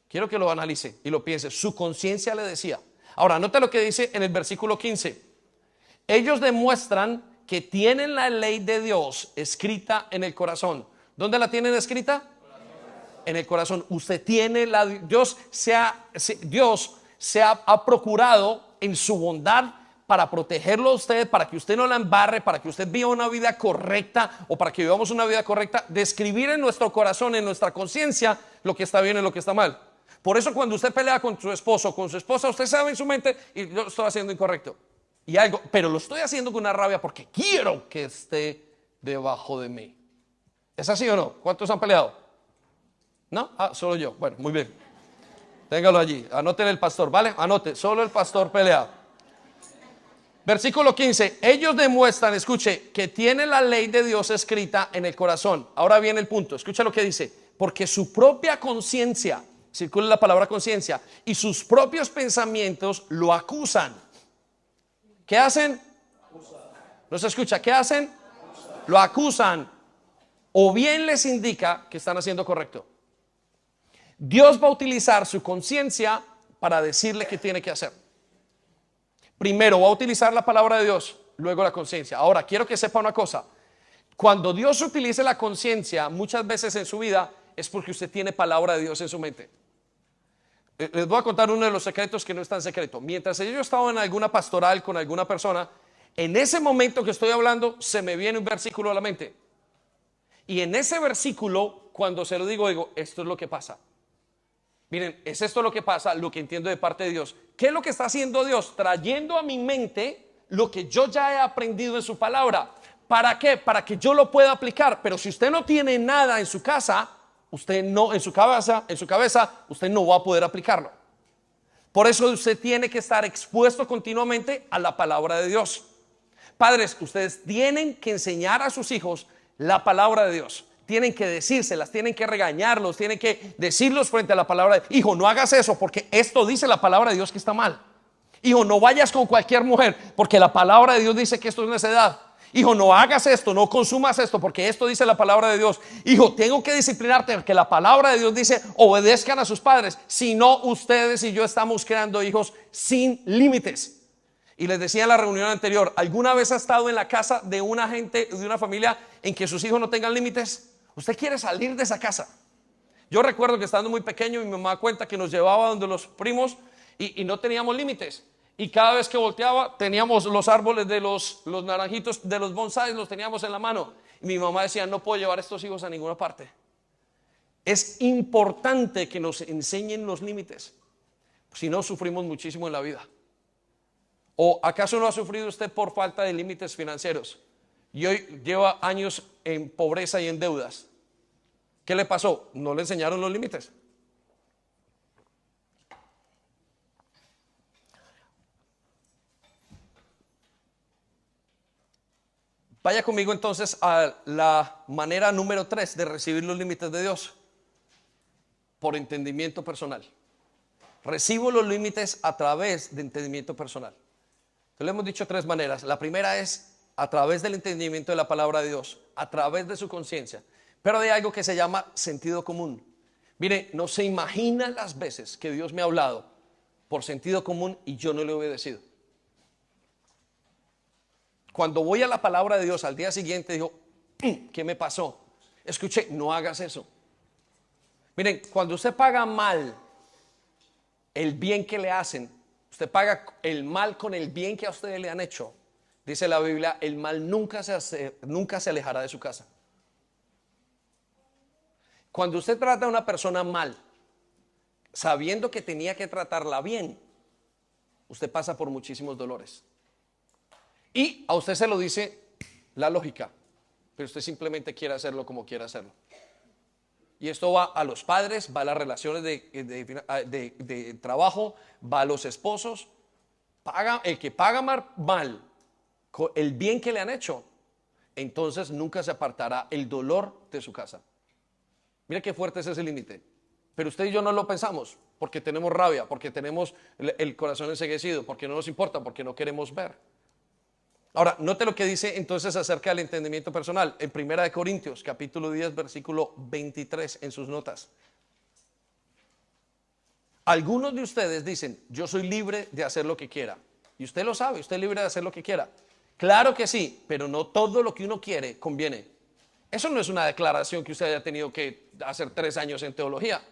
Quiero que lo analice y lo piense. Su conciencia le decía. Ahora, note lo que dice en el versículo 15. Ellos demuestran que tienen la ley de Dios escrita en el corazón. ¿Dónde la tienen escrita? En el corazón. Usted tiene Dios se ha procurado en su bondad para protegerlo a usted, para que usted no la embarre, para que usted viva una vida correcta o para que vivamos una vida correcta, de escribir en nuestro corazón, en nuestra conciencia, lo que está bien y lo que está mal. Por eso cuando usted pelea con su esposo o con su esposa, usted sabe en su mente, y yo lo estoy haciendo incorrecto. Pero lo estoy haciendo con una rabia porque quiero que esté debajo de mí. ¿Es así o no? ¿Cuántos han peleado? ¿No? Solo yo. Bueno, muy bien. Téngalo allí. Anoten el pastor, ¿vale? Anote, solo el pastor pelea. Versículo 15. Ellos demuestran, escuche, que tienen la ley de Dios escrita en el corazón. Ahora viene el punto. Escucha lo que dice. Porque su propia conciencia, circula la palabra conciencia, y sus propios pensamientos lo acusan. ¿Qué hacen? ¿No se escucha? ¿Qué hacen? Lo acusan. O bien les indica que están haciendo correcto. Dios va a utilizar su conciencia para decirle qué tiene que hacer. Primero va a utilizar la palabra de Dios, luego la conciencia. Ahora, quiero que sepa una cosa. Cuando Dios utilice la conciencia muchas veces en su vida, es porque usted tiene palabra de Dios en su mente. Les voy a contar uno de los secretos que no es tan secreto. Mientras yo estaba en alguna pastoral con alguna persona, en ese momento que estoy hablando, se me viene un versículo a la mente. Y en ese versículo, cuando se lo digo, esto es lo que pasa. Miren, es esto lo que pasa, lo que entiendo de parte de Dios. ¿Qué es lo que está haciendo Dios? Trayendo a mi mente lo que yo ya he aprendido en su palabra. ¿Para qué? Para que yo lo pueda aplicar. Pero si usted no tiene nada en su casa, usted no, en su cabeza, usted no va a poder aplicarlo. Por eso usted tiene que estar expuesto continuamente a la palabra de Dios. Padres, ustedes tienen que enseñar a sus hijos la palabra de Dios. Tienen que decírselas, tienen que regañarlos, tienen que decirlos frente a la palabra de hijo, no hagas eso porque esto dice la palabra de Dios que está mal. Hijo, no vayas con cualquier mujer porque la palabra de Dios dice que esto es necedad. Hijo, no hagas esto, no consumas esto porque esto dice la palabra de Dios. Hijo, tengo que disciplinarte porque la palabra de Dios dice obedezcan a sus padres. Si no, ustedes y yo estamos creando hijos sin límites. Y les decía en la reunión anterior, ¿alguna vez ha estado en la casa de una gente, de una familia en que sus hijos no tengan límites? Usted quiere salir de esa casa. Yo recuerdo que estando muy pequeño mi mamá cuenta que nos llevaba donde los primos y no teníamos límites. Y cada vez que volteaba teníamos los árboles de los naranjitos, de los bonsáis, los teníamos en la mano. Y mi mamá decía, no puedo llevar a estos hijos a ninguna parte. Es importante que nos enseñen los límites. Si no, sufrimos muchísimo en la vida. ¿O acaso no ha sufrido usted por falta de límites financieros? Y hoy lleva años en pobreza y en deudas. ¿Qué le pasó? No le enseñaron los límites. Vaya conmigo entonces a la manera número 3 de recibir los límites de Dios. Por entendimiento personal. Recibo los límites a través de entendimiento personal. Entonces, le hemos dicho 3 maneras. La primera es a través del entendimiento de la palabra de Dios, a través de su conciencia. Pero hay algo que se llama sentido común. Mire, no se imagina las veces que Dios me ha hablado por sentido común y yo no le he obedecido. Cuando voy a la palabra de Dios al día siguiente digo, ¿qué me pasó? Escuché, no hagas eso. Miren, cuando usted paga mal el bien que le hacen, usted paga el mal con el bien que a ustedes le han hecho. Dice la Biblia, el mal nunca se alejará de su casa. Cuando usted trata a una persona mal, sabiendo que tenía que tratarla bien, usted pasa por muchísimos dolores. Y a usted se lo dice la lógica, pero usted simplemente quiere hacerlo como quiere hacerlo. Y esto va a los padres, va a las relaciones de trabajo, va a los esposos. El que paga mal el bien que le han hecho, entonces nunca se apartará el dolor de su casa. Mira qué fuerte es ese límite. Pero usted y yo no lo pensamos porque tenemos rabia, porque tenemos el corazón enceguecido, porque no nos importa, porque no queremos ver. Ahora, note lo que dice entonces acerca del entendimiento personal en 1 Corintios, capítulo 10, versículo 23 en sus notas. Algunos de ustedes dicen, yo soy libre de hacer lo que quiera. Y usted lo sabe, usted es libre de hacer lo que quiera. Claro que sí, pero no todo lo que uno quiere conviene. Eso no es una declaración que usted haya tenido que hacer 3 años en teología.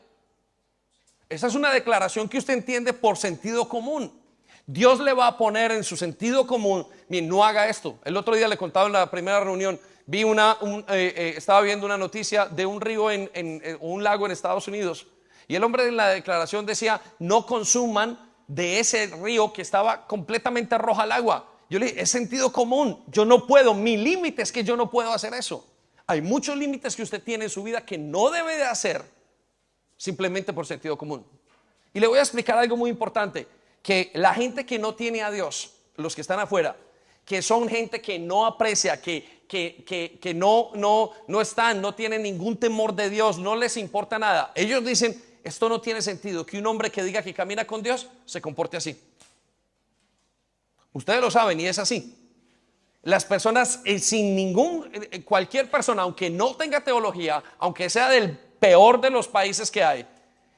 Esa es una declaración que usted entiende por sentido común. Dios le va a poner en su sentido común, bien, no haga esto. El otro día le contaba en la primera reunión, estaba viendo una noticia de un río en un lago en Estados Unidos. Y el hombre en la declaración decía, no consuman de ese río que estaba completamente roja el agua. Yo le dije, es sentido común, yo no puedo, mi límite es que yo no puedo hacer eso. Hay muchos límites que usted tiene en su vida que no debe de hacer simplemente por sentido común. Y le voy a explicar algo muy importante, que la gente que no tiene a Dios, los que están afuera, que son gente que no aprecia, que no están, no tienen ningún temor de Dios, no les importa nada. Ellos dicen, esto no tiene sentido, que un hombre que diga que camina con Dios se comporte así. Ustedes lo saben y es así. Las personas cualquier persona, aunque no tenga teología, aunque sea del peor de los países que hay,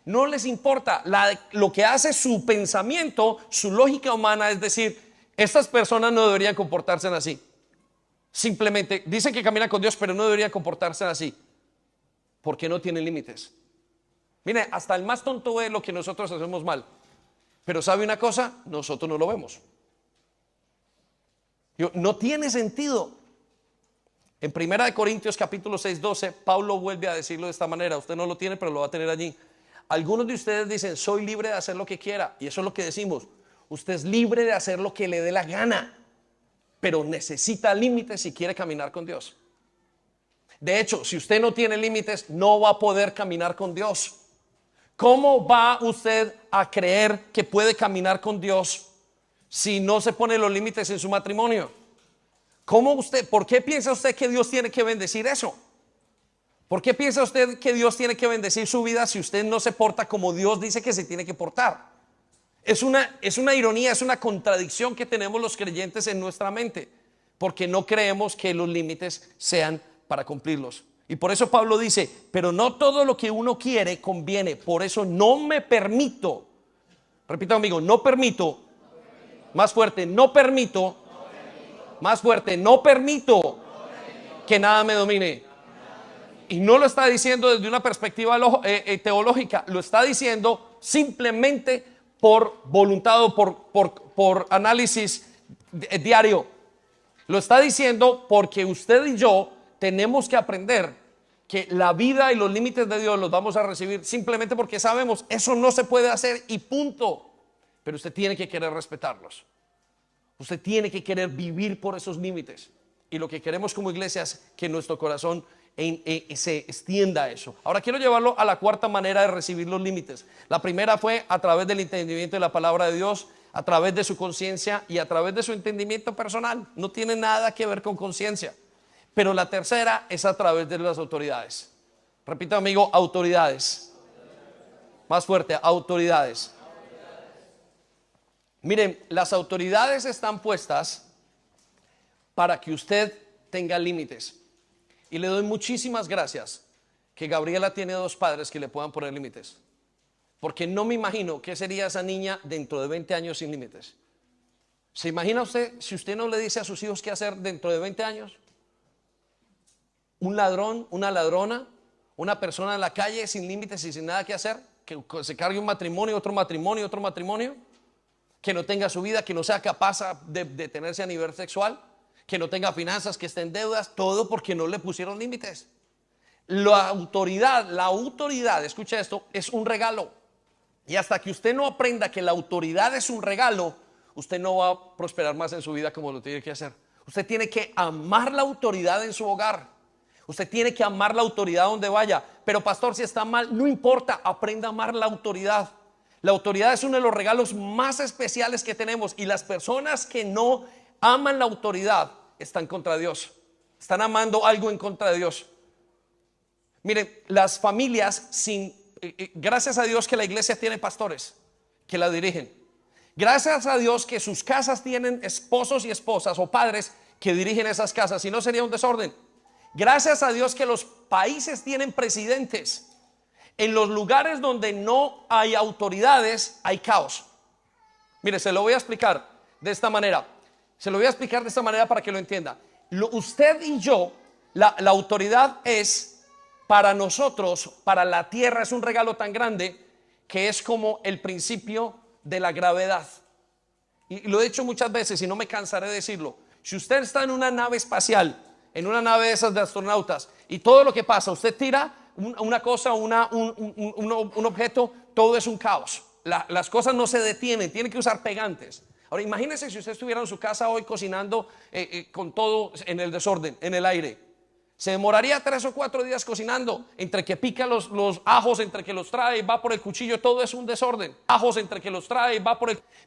no les importa. Lo que hace su pensamiento, su lógica humana es decir, estas personas no deberían comportarse así. Simplemente dicen que caminan con Dios, pero no deberían comportarse así, porque no tienen límites. Mire, hasta el más tonto ve lo que nosotros hacemos mal, pero ¿sabe una cosa? Nosotros no lo vemos. No tiene sentido. En 1 Corintios capítulo 6, 12, Pablo vuelve a decirlo de esta manera. Usted no lo tiene, pero lo va a tener allí. Algunos de ustedes dicen, soy libre de hacer lo que quiera. Y eso es lo que decimos. Usted es libre de hacer lo que le dé la gana, pero necesita límites si quiere caminar con Dios. De hecho, si usted no tiene límites, no va a poder caminar con Dios. ¿Cómo va usted a creer que puede caminar con Dios si no se pone los límites en su matrimonio? ¿Por qué piensa usted que Dios tiene que bendecir eso? ¿Por qué piensa usted que Dios tiene que bendecir su vida si usted no se porta como Dios dice que se tiene que portar? Es una ironía, es una contradicción que tenemos los creyentes en nuestra mente, porque no creemos que los límites sean para cumplirlos. Y por eso Pablo dice, pero no todo lo que uno quiere conviene, por eso no me permito, repita conmigo, no permito, más fuerte, no permito, más fuerte, no permito que nada me domine. Y no lo está diciendo desde una perspectiva teológica, lo está diciendo simplemente por voluntad o por análisis diario. Lo está diciendo porque usted y yo tenemos que aprender que la vida y los límites de Dios los vamos a recibir simplemente porque sabemos eso no se puede hacer y punto. Pero usted tiene que querer respetarlos. Usted tiene que querer vivir por esos límites. Y lo que queremos como iglesia es que nuestro corazón se extienda a eso. Ahora quiero llevarlo a la cuarta manera de recibir los límites. La primera fue a través del entendimiento de la palabra de Dios, a través de su conciencia y a través de su entendimiento personal. No tiene nada que ver con conciencia. Pero la tercera es a través de las autoridades. Repita amigo, autoridades. Más fuerte, autoridades. Miren, las autoridades están puestas para que usted tenga límites. Y le doy muchísimas gracias que Gabriela tiene dos padres que le puedan poner límites. Porque no me imagino qué sería esa niña dentro de 20 años sin límites. ¿Se imagina usted si usted no le dice a sus hijos qué hacer dentro de 20 años? Un ladrón, una ladrona, una persona en la calle sin límites y sin nada que hacer, que se cargue un matrimonio, otro matrimonio, que no tenga su vida, que no sea capaz de tenerse a nivel sexual, que no tenga finanzas, que esté en deudas, todo porque no le pusieron límites. La autoridad, escucha esto, es un regalo. Y hasta que usted no aprenda que la autoridad es un regalo, usted no va a prosperar más en su vida como lo tiene que hacer. Usted tiene que amar la autoridad en su hogar. Usted tiene que amar la autoridad donde vaya. Pero pastor, si está mal, no importa, aprenda a amar la autoridad. La autoridad es uno de los regalos más especiales que tenemos. Y las personas que no aman la autoridad están contra Dios. Están amando algo en contra de Dios. Miren, las familias gracias a Dios que la iglesia tiene pastores que la dirigen. Gracias a Dios que sus casas tienen esposos y esposas o padres que dirigen esas casas, si no sería un desorden. Gracias a Dios que los países tienen presidentes. En los lugares donde no hay autoridades hay caos. Mire, se lo voy a explicar de esta manera. Para que lo entienda. Usted y yo, la autoridad es para nosotros, para la tierra, es un regalo tan grande que es como el principio de la gravedad. Y lo he dicho muchas veces y no me cansaré de decirlo. Si usted está en una nave espacial, en una nave de esas de astronautas, y todo lo que pasa, usted tira una cosa, un objeto, todo es un caos. Las cosas no se detienen, tiene que usar pegantes. Ahora imagínese si usted estuviera en su casa hoy cocinando con todo en el desorden, en el aire. Se demoraría 3 o 4 días cocinando, entre que pica los ajos, entre que los trae, va por el cuchillo, todo es un desorden.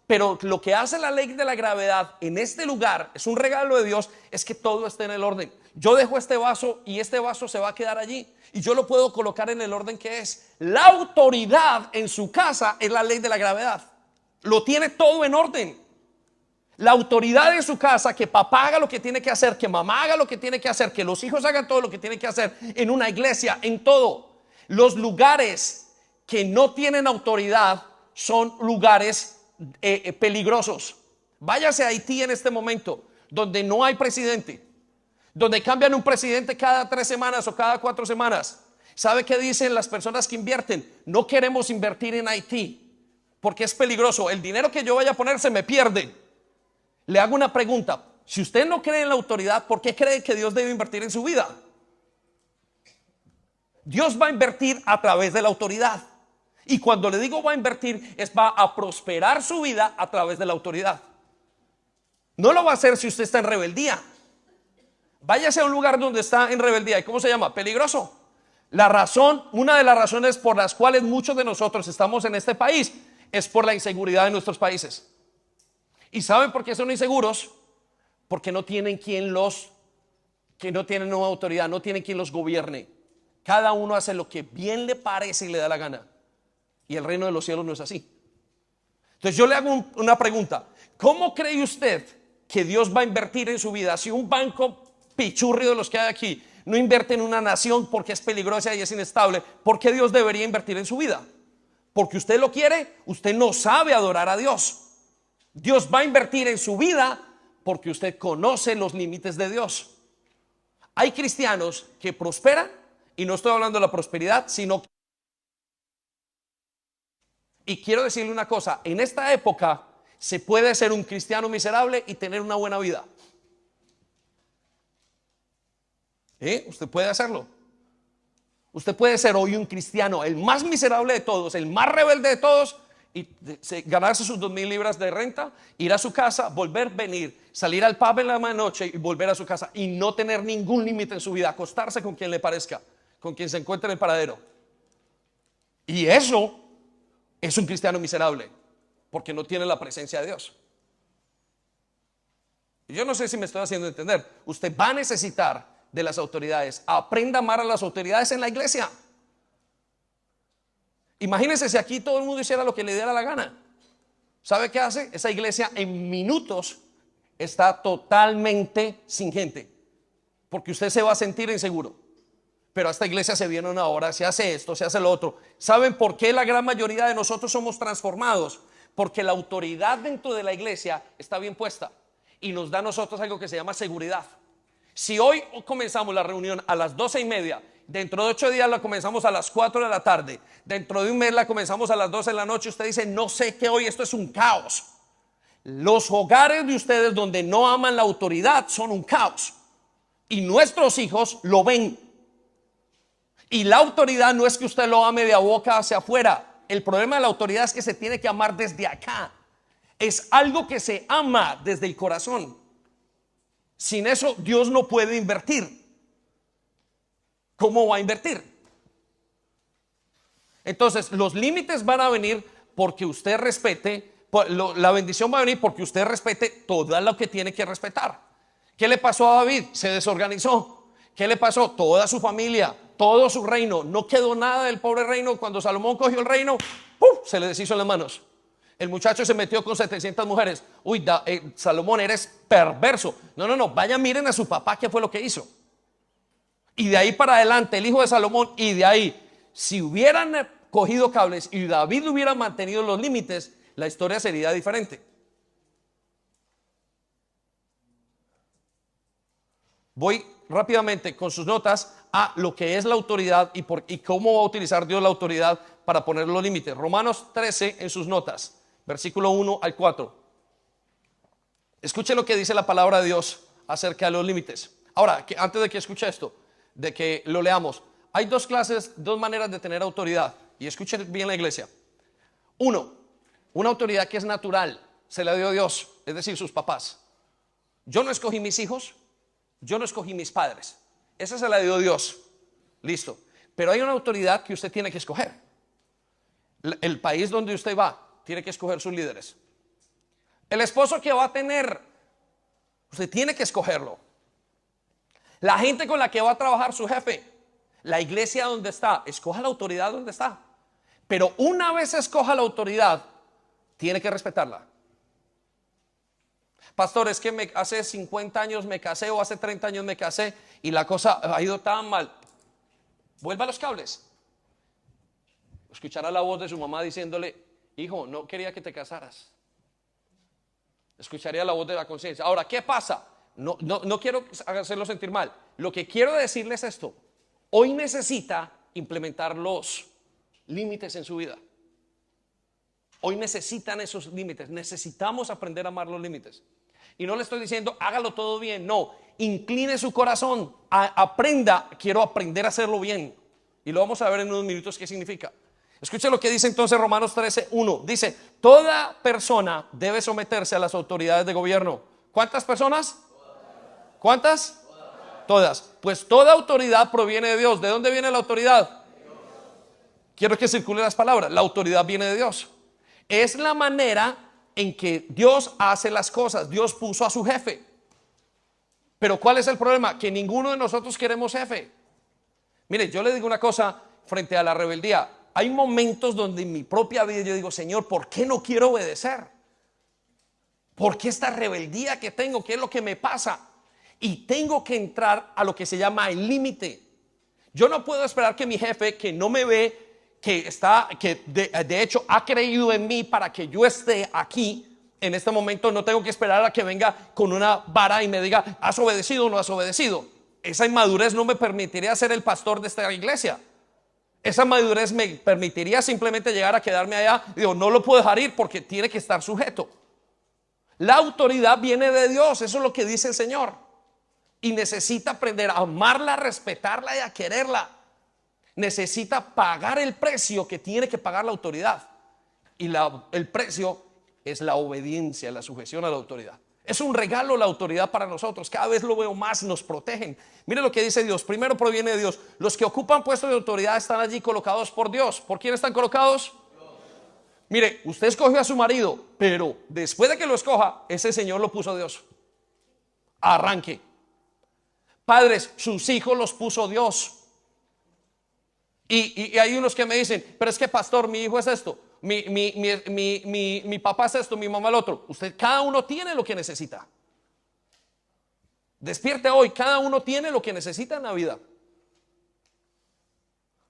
Pero lo que hace la ley de la gravedad en este lugar, es un regalo de Dios, es que todo esté en el orden. Yo dejo este vaso y este vaso se va a quedar allí y yo lo puedo colocar en el orden que es. La autoridad en su casa es la ley de la gravedad. Lo tiene todo en orden. La autoridad en su casa, que papá haga lo que tiene que hacer, que mamá haga lo que tiene que hacer, que los hijos hagan todo lo que tienen que hacer, en una iglesia, en todo. Los lugares que no tienen autoridad son lugares peligrosos. Váyase a Haití en este momento, donde no hay presidente, donde cambian un presidente cada 3 semanas o cada 4 semanas. ¿Sabe qué dicen las personas que invierten? No queremos invertir en Haití porque es peligroso. El dinero que yo vaya a poner se me pierde. Le hago una pregunta. Si usted no cree en la autoridad, ¿por qué cree que Dios debe invertir en su vida? Dios va a invertir a través de la autoridad. Y cuando le digo va a invertir, va a prosperar su vida a través de la autoridad. No lo va a hacer si usted está en rebeldía. Váyase a un lugar donde está en rebeldía. ¿Y cómo se llama? Peligroso. Una de las razones por las cuales muchos de nosotros estamos en este país es por la inseguridad de nuestros países. ¿Y saben por qué son inseguros? Porque no tienen que no tienen una autoridad, no tienen quien los gobierne. Cada uno hace lo que bien le parece y le da la gana. Y el reino de los cielos no es así. Entonces yo le hago una pregunta. ¿Cómo cree usted que Dios va a invertir en su vida si un banco pichurrio de los que hay aquí no invierte en una nación porque es peligrosa y es inestable? ¿Por qué Dios debería invertir en su vida? Porque usted lo quiere, usted no sabe adorar a Dios. Dios va a invertir en su vida porque usted conoce los límites de Dios. Hay cristianos que prosperan, y no estoy hablando de la prosperidad, sino... Y quiero decirle una cosa, en esta época se puede ser un cristiano miserable y tener una buena vida. Usted puede hacerlo. Usted puede ser hoy un cristiano, el más miserable de todos, el más rebelde de todos, y ganarse sus 2,000 libras de renta, ir a su casa, volver, venir, salir al pub en la noche y volver a su casa y no tener ningún límite en su vida, acostarse con quien le parezca, con quien se encuentre en el paradero. Y eso es un cristiano miserable, porque no tiene la presencia de Dios. Yo no sé si me estoy haciendo entender. Usted va a necesitar de las autoridades. Aprenda a amar a las autoridades en la iglesia. Imagínense si aquí todo el mundo hiciera lo que le diera la gana. ¿Sabe qué hace? Esa iglesia en minutos está totalmente sin gente, porque usted se va a sentir inseguro. Pero a esta iglesia se viene una hora, se hace esto, se hace lo otro. ¿Saben por qué la gran mayoría de nosotros somos transformados? Porque la autoridad dentro de la iglesia está bien puesta y nos da a nosotros algo que se llama seguridad. Si hoy comenzamos la reunión a las 12:30, dentro de 8 días la comenzamos a las 4 de la tarde, dentro de un mes la comenzamos a las 12 de la noche, usted dice, no sé qué hoy, esto es un caos. Los hogares de ustedes donde no aman la autoridad son un caos. Y nuestros hijos lo ven. Y la autoridad no es que usted lo ame de a boca hacia afuera. El problema de la autoridad es que se tiene que amar desde acá. Es algo que se ama desde el corazón. Sin eso Dios no puede invertir. ¿Cómo va a invertir? Entonces los límites van a venir porque usted respete. La bendición va a venir porque usted respete todo lo que tiene que respetar. ¿Qué le pasó a David? Se desorganizó. ¿Qué le pasó? Toda su familia, todo su reino. No quedó nada del pobre reino. Cuando Salomón cogió el reino, ¡puf!, se le deshizo en las manos. El muchacho se metió con 700 mujeres. Uy, Salomón, eres perverso. No, vayan, miren a su papá qué fue lo que hizo. Y de ahí para adelante, el hijo de Salomón, y de ahí, si hubieran cogido cables y David hubiera mantenido los límites, la historia sería diferente. Voy rápidamente con sus notas a lo que es la autoridad y cómo va a utilizar Dios la autoridad para poner los límites. Romanos 13 en sus notas, versículo 1 al 4. Escuche lo que dice la palabra de Dios acerca de los límites. Ahora, antes de que escuche esto, de que lo leamos, hay dos maneras de tener autoridad. Y escuchen bien la iglesia. Uno, una autoridad que es natural, se la dio Dios, es decir, sus papás. Yo no escogí mis hijos, yo no escogí mis padres. Esa se la dio Dios. Listo. Pero hay una autoridad que usted tiene que escoger. El país donde usted va tiene que escoger sus líderes. El esposo que va a tener, usted tiene que escogerlo. La gente con la que va a trabajar, su jefe. La iglesia donde está, escoja la autoridad donde está. Pero una vez escoja la autoridad, tiene que respetarla. Pastor, es que hace 50 años me casé o hace 30 años me casé y la cosa ha ido tan mal. Vuelva a los cables. Escuchará la voz de su mamá diciéndole, hijo, no quería que te casaras. Escucharía la voz de la conciencia. Ahora, ¿qué pasa? No quiero hacerlo sentir mal. Lo que quiero decirles es esto. Hoy necesita implementar los límites en su vida. Hoy necesitan esos límites. Necesitamos aprender a amar los límites. Y no le estoy diciendo hágalo todo bien, no, incline su corazón, aprenda, quiero aprender a hacerlo bien. Y lo vamos a ver en unos minutos qué significa. Escuche lo que dice entonces Romanos 13:1. Dice, toda persona debe someterse a las autoridades de gobierno. ¿Cuántas personas? ¿Cuántas? Todas. Pues toda autoridad proviene de Dios. ¿De dónde viene la autoridad? Quiero que circulen las palabras. La autoridad viene de Dios. Es la manera en que Dios hace las cosas. Dios puso a su jefe. Pero ¿cuál es el problema? Que ninguno de nosotros queremos jefe. Mire, yo le digo una cosa frente a la rebeldía. Hay momentos donde en mi propia vida yo digo, Señor, ¿por qué no quiero obedecer? ¿Por qué esta rebeldía que tengo? ¿Qué es lo que me pasa? Y tengo que entrar a lo que se llama el límite. Yo no puedo esperar que mi jefe, que no me ve, que de hecho ha creído en mí para que yo esté aquí en este momento, no tengo que esperar a que venga con una vara y me diga, ¿has obedecido o no has obedecido? Esa inmadurez no me permitiría ser el pastor de esta iglesia. Esa madurez me permitiría simplemente llegar a quedarme allá. Digo, no lo puedo dejar ir porque tiene que estar sujeto. La autoridad viene de Dios, eso es lo que dice el Señor. Y necesita aprender a amarla, a respetarla y a quererla. Necesita pagar el precio que tiene que pagar la autoridad. Y el precio es la obediencia, la sujeción a la autoridad. Es un regalo la autoridad para nosotros. Cada vez lo veo más, nos protegen. Mire lo que dice Dios. Primero proviene de Dios. Los que ocupan puestos de autoridad están allí colocados por Dios. ¿Por quién están colocados? Dios. Mire, usted escogió a su marido, pero después de que lo escoja, ese Señor lo puso Dios. Arranque. Padres, sus hijos los puso Dios. Y hay unos que me dicen, pero es que pastor, mi hijo es esto. Mi papá es esto, mi mamá el otro. Usted, cada uno tiene lo que necesita. Despierte hoy, cada uno tiene lo que necesita en la vida.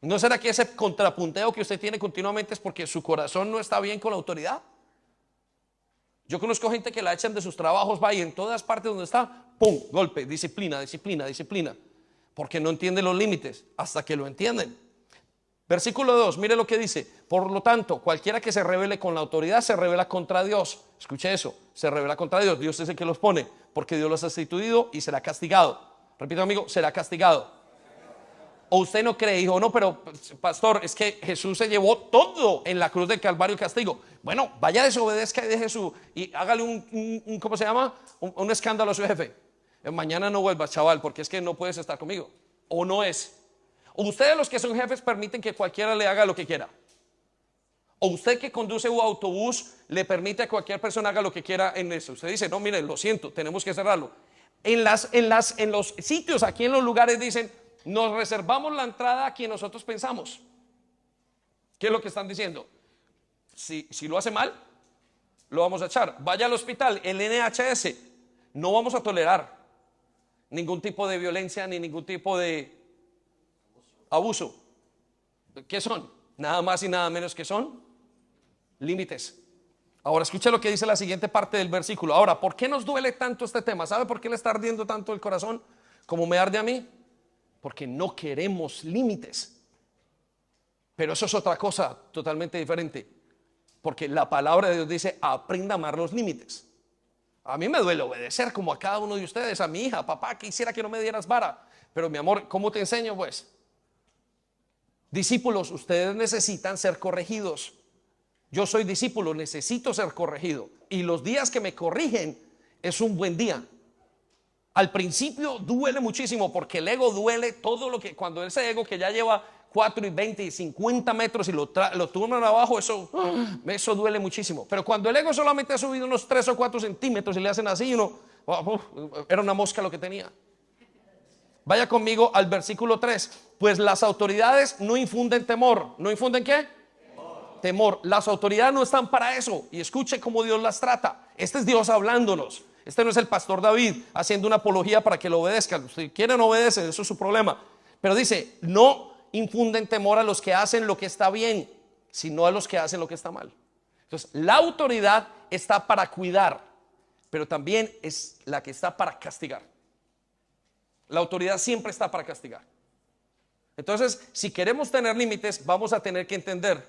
¿No será que ese contrapunteo que usted tiene continuamente es porque su corazón no está bien con la autoridad? Yo conozco gente que la echan de sus trabajos, va y en todas partes donde está, ¡pum! Golpe, disciplina, disciplina, disciplina. Porque no entienden los límites hasta que lo entienden. Versículo 2, mire lo que dice. Por lo tanto, cualquiera que se rebele con la autoridad se rebela contra Dios. Escuche eso, se rebela contra Dios. Dios es el que los pone, porque Dios los ha instituido y será castigado. Repito, amigo, será castigado. O usted no cree, hijo, no, pero pastor, es que Jesús se llevó todo en la cruz del Calvario castigo. Bueno, vaya, desobedezca y deje y hágale un ¿cómo se llama? Un escándalo a su jefe. Mañana no vuelvas, chaval, porque es que no puedes estar conmigo. O no es. O ustedes los que son jefes permiten que cualquiera le haga lo que quiera. O usted que conduce un autobús le permite a cualquier persona haga lo que quiera en eso. Usted dice, no, mire, lo siento, tenemos que cerrarlo. En los sitios, aquí en los lugares dicen, nos reservamos la entrada a quien nosotros pensamos. ¿Qué es lo que están diciendo? Si lo hace mal, lo vamos a echar. Vaya al hospital, el NHS, no vamos a tolerar ningún tipo de violencia ni ningún tipo de abuso. ¿Qué son? Nada más y nada menos que son límites. Ahora escucha lo que dice la siguiente parte del versículo. Ahora, ¿por qué nos duele tanto este tema? ¿Sabe por qué le está ardiendo tanto el corazón como me arde a mí? Porque no queremos límites. Pero eso es otra cosa totalmente diferente. Porque la palabra de Dios dice, aprenda a amar los límites. A mí me duele obedecer como a cada uno de ustedes, a mi hija, papá, quisiera que no me dieras vara. Pero mi amor, ¿cómo te enseño pues? Discípulos, ustedes necesitan ser corregidos. Yo soy discípulo, necesito ser corregido. Y los días que me corrigen es un buen día. Al principio duele muchísimo porque el ego duele todo lo que, cuando ese ego que ya lleva 4 y 20 y 50 metros y lo turnan abajo, eso duele muchísimo. Pero cuando el ego solamente ha subido unos 3 o 4 centímetros y le hacen así, era una mosca lo que tenía. Vaya conmigo al versículo 3. Pues las autoridades no infunden temor. ¿No infunden qué? Temor. Las autoridades no están para eso. Y escuche cómo Dios las trata. Este es Dios hablándonos. Este no es el pastor David haciendo una apología para que lo obedezcan. Si quieren obedecen, eso es su problema. Pero dice, no infunden temor a los que hacen lo que está bien, sino a los que hacen lo que está mal. Entonces, la autoridad está para cuidar, pero también es la que está para castigar. La autoridad siempre está para castigar. Entonces, si queremos tener límites, vamos a tener que entender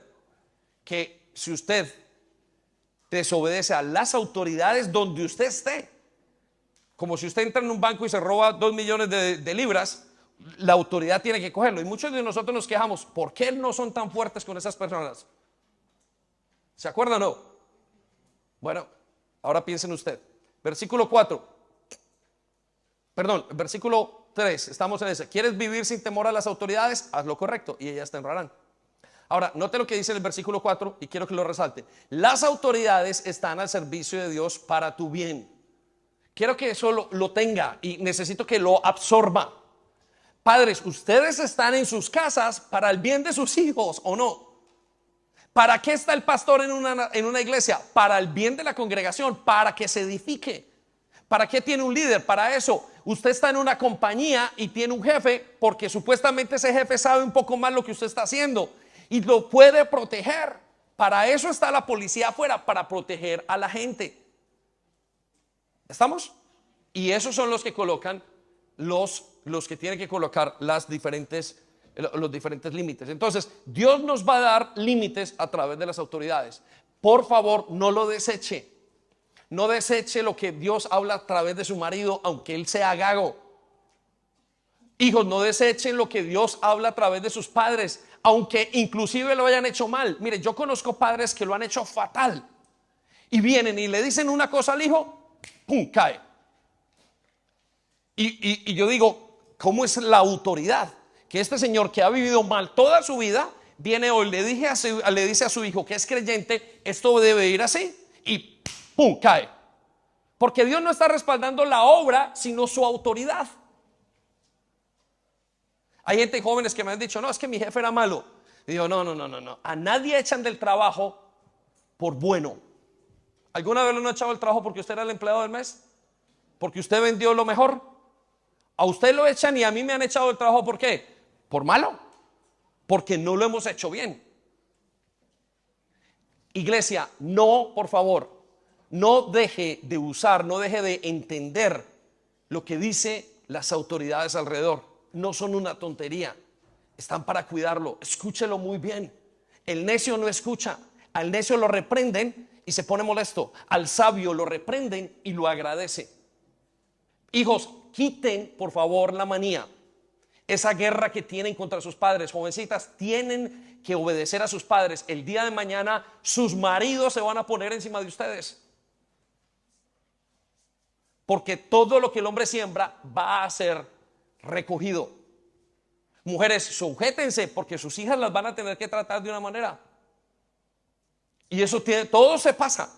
que si usted desobedece a las autoridades donde usted esté, Como si usted entra en un banco y se roba 2 millones de libras, la autoridad tiene que cogerlo. Y muchos de nosotros nos quejamos, ¿por qué no son tan fuertes con esas personas? ¿Se acuerdan o no? Bueno, ahora piensen usted. Versículo 4. Perdón, versículo 3. Estamos en ese. ¿Quieres vivir sin temor a las autoridades? Haz lo correcto y ellas te honrarán. Ahora, note lo que dice en el versículo 4 y quiero que lo resalte. Las autoridades están al servicio de Dios para tu bien. Quiero que eso lo tenga y necesito que lo absorba. Padres, ustedes están en sus casas para el bien de sus hijos, ¿o no? ¿Para qué está el pastor en una iglesia? Para el bien de la congregación, para que se edifique. ¿Para qué tiene un líder? Para eso. Usted está en una compañía y tiene un jefe porque supuestamente ese jefe sabe un poco más lo que usted está haciendo y lo puede proteger. Para eso está la policía afuera, para proteger a la gente. ¿Estamos? Y esos son los que colocan los que tienen que colocar los diferentes límites. Entonces, Dios nos va a dar límites a través de las autoridades. Por favor, no lo deseche. No deseche lo que Dios habla a través de su marido, aunque él sea gago. Hijos, no desechen lo que Dios habla a través de sus padres, aunque inclusive lo hayan hecho mal. Mire, yo conozco padres que lo han hecho fatal. Y vienen y le dicen una cosa al hijo, ¡pum!, cae. Y yo digo, ¿cómo es la autoridad? Que este señor que ha vivido mal toda su vida, viene hoy, le dice a su hijo que es creyente, esto debe ir así, y ¡pum!, cae. Porque Dios no está respaldando la obra, sino su autoridad. Hay gente, jóvenes, que me han dicho, no, es que mi jefe era malo. Y digo, no. A nadie echan del trabajo por bueno. ¿Alguna vez lo han echado del trabajo porque usted era el empleado del mes? ¿Porque usted vendió lo mejor? A usted lo echan y a mí me han echado del trabajo, ¿por qué? Por malo. Porque no lo hemos hecho bien. Iglesia, no, por favor, no deje de usar, no deje de entender lo que dice las autoridades alrededor. No son una tontería, están para cuidarlo. Escúchelo muy bien. El necio no escucha, al necio lo reprenden y se pone molesto, al sabio lo reprenden y lo agradece. Hijos, quiten por favor la manía, esa guerra que tienen contra sus padres. Jovencitas, tienen que obedecer a sus padres. El día de mañana sus maridos se van a poner encima de ustedes, porque todo lo que el hombre siembra va a ser recogido. Mujeres, sujétense, porque sus hijas las van a tener que tratar de una manera, y eso todo se pasa.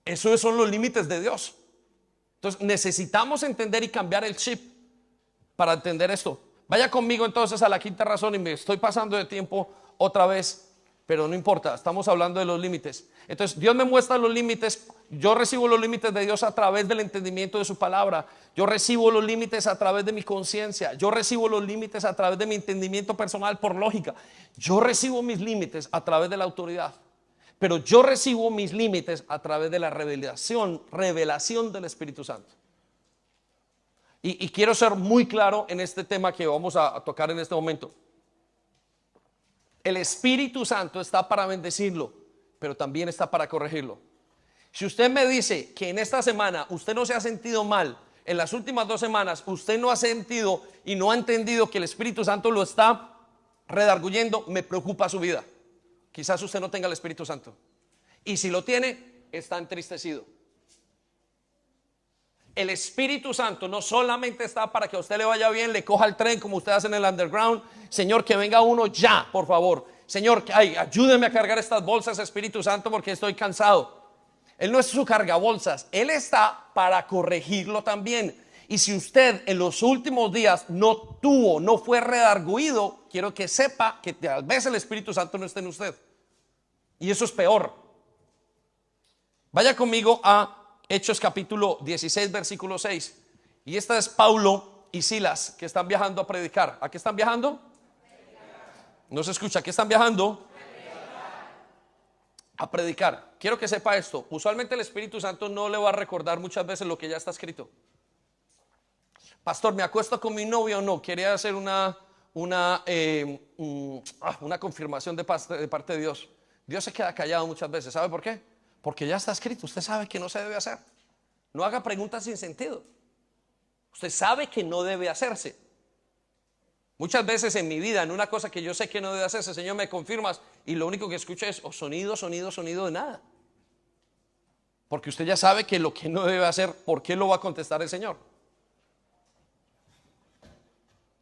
Esos son los límites de Dios. Entonces necesitamos entender y cambiar el chip para entender esto. Vaya conmigo entonces a la quinta razón, y me estoy pasando de tiempo otra vez, pero no importa, estamos hablando de los límites. Entonces Dios me muestra los límites. Yo recibo los límites de Dios a través del entendimiento de su palabra. Yo recibo los límites a través de mi conciencia. Yo recibo los límites a través de mi entendimiento personal por lógica. Yo recibo mis límites a través de la autoridad. Pero yo recibo mis límites a través de la revelación del Espíritu Santo. Y quiero ser muy claro en este tema que vamos a tocar en este momento. El Espíritu Santo está para bendecirlo, pero también está para corregirlo. Si usted me dice que en esta semana usted no se ha sentido mal, en las últimas 2 semanas usted no ha sentido y no ha entendido que el Espíritu Santo lo está redarguyendo, me preocupa su vida. Quizás usted no tenga el Espíritu Santo, y si lo tiene, está entristecido. El Espíritu Santo no solamente está para que a usted le vaya bien, le coja el tren como usted hace en el underground. Señor, que venga uno ya, por favor. Señor, ayúdeme a cargar estas bolsas, Espíritu Santo, porque estoy cansado. Él no es su cargabolsas, Él está para corregirlo también. Y si usted en los últimos días no fue redarguido, quiero que sepa que tal vez el Espíritu Santo no esté en usted, y eso es peor. Vaya conmigo a Hechos capítulo 16, versículo 6. Y esta es Pablo y Silas, que están viajando a predicar. ¿A qué están viajando? No se escucha. ¿A qué están viajando? A predicar. Quiero que sepa esto. Usualmente el Espíritu Santo no le va a recordar muchas veces lo que ya está escrito. Pastor, me acuesto con mi novio o no. Quería hacer una confirmación de parte de Dios. Dios se queda callado muchas veces. ¿Sabe por qué? Porque ya está escrito. Usted sabe que no se debe hacer. No haga preguntas sin sentido. Usted sabe que no debe hacerse. Muchas veces en mi vida, en una cosa que yo sé que no debe hacerse, Señor, me confirmas, y lo único que escucho es sonido, sonido, sonido de nada. Porque usted ya sabe que lo que no debe hacer, ¿por qué lo va a contestar el Señor?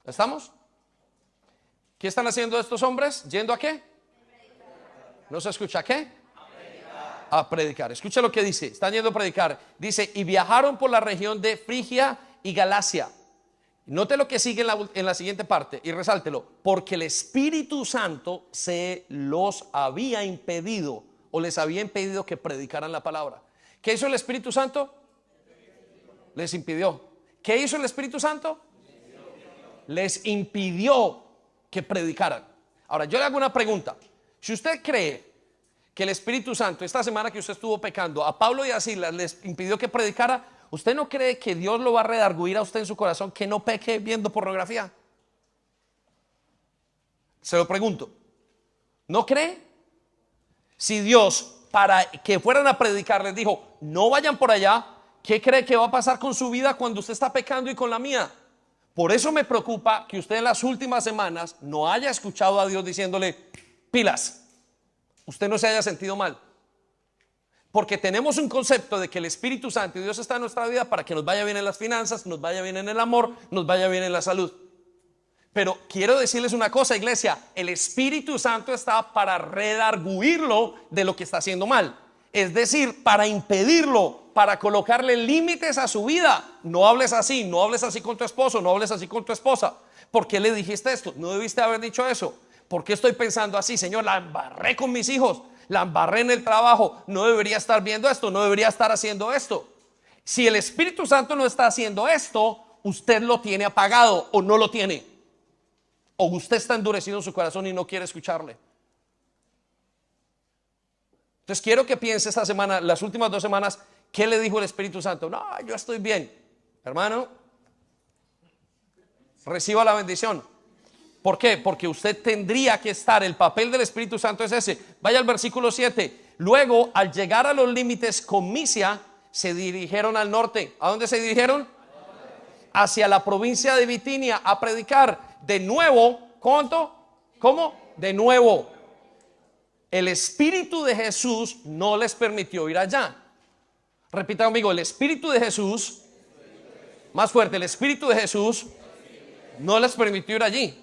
¿Estamos? ¿Qué están haciendo estos hombres? ¿Yendo a qué? ¿No se escucha qué? A predicar. Escucha lo que dice. Están yendo a predicar. Dice, y viajaron por la región de Frigia y Galacia. Note lo que sigue en la siguiente parte y resáltelo. Porque el Espíritu Santo se los había impedido o les había impedido que predicaran la palabra. ¿Qué hizo el Espíritu Santo? Les impidió. ¿Qué hizo el Espíritu Santo? Les impidió que predicaran. Ahora yo le hago una pregunta. Si usted cree que el Espíritu Santo, esta semana que usted estuvo pecando, a Pablo y a Silas les impidió que predicara, ¿usted no cree que Dios lo va a redarguir a usted en su corazón que no peque viendo pornografía? Se lo pregunto. ¿No cree? Si Dios, para que fueran a predicar, les dijo, no vayan por allá, ¿qué cree que va a pasar con su vida cuando usted está pecando y con la mía? Por eso me preocupa que usted en las últimas semanas no haya escuchado a Dios diciéndole, pilas. Usted no se haya sentido mal. Porque tenemos un concepto de que el Espíritu Santo y Dios está en nuestra vida para que nos vaya bien en las finanzas, nos vaya bien en el amor, nos vaya bien en la salud. Pero quiero decirles una cosa, iglesia, el Espíritu Santo está para redarguirlo de lo que está haciendo mal. Es decir, para impedirlo, para colocarle límites a su vida. No hables así con tu esposo, no hables así con tu esposa. ¿Por qué le dijiste esto? No debiste haber dicho eso. ¿Por qué estoy pensando así? Señor, la embarré con mis hijos, la embarré en el trabajo, no debería estar viendo esto, no debería estar haciendo esto. Si el Espíritu Santo no está haciendo esto, usted lo tiene apagado o no lo tiene. O usted está endurecido en su corazón y no quiere escucharle. Entonces quiero que piense esta semana, las últimas 2 semanas, ¿qué le dijo el Espíritu Santo? No, yo estoy bien. Hermano, reciba la bendición. ¿Por qué? Porque usted tendría que estar, el papel del Espíritu Santo es ese. Vaya al versículo 7. Luego, al llegar a los límites con Misia, se dirigieron al norte. ¿A dónde se dirigieron? Hacia la provincia de Bitinia a predicar. De nuevo, ¿cuánto? ¿Cómo? De nuevo. El Espíritu de Jesús no les permitió ir allá. Repita conmigo, el Espíritu de Jesús, más fuerte, el Espíritu de Jesús no les permitió ir allí.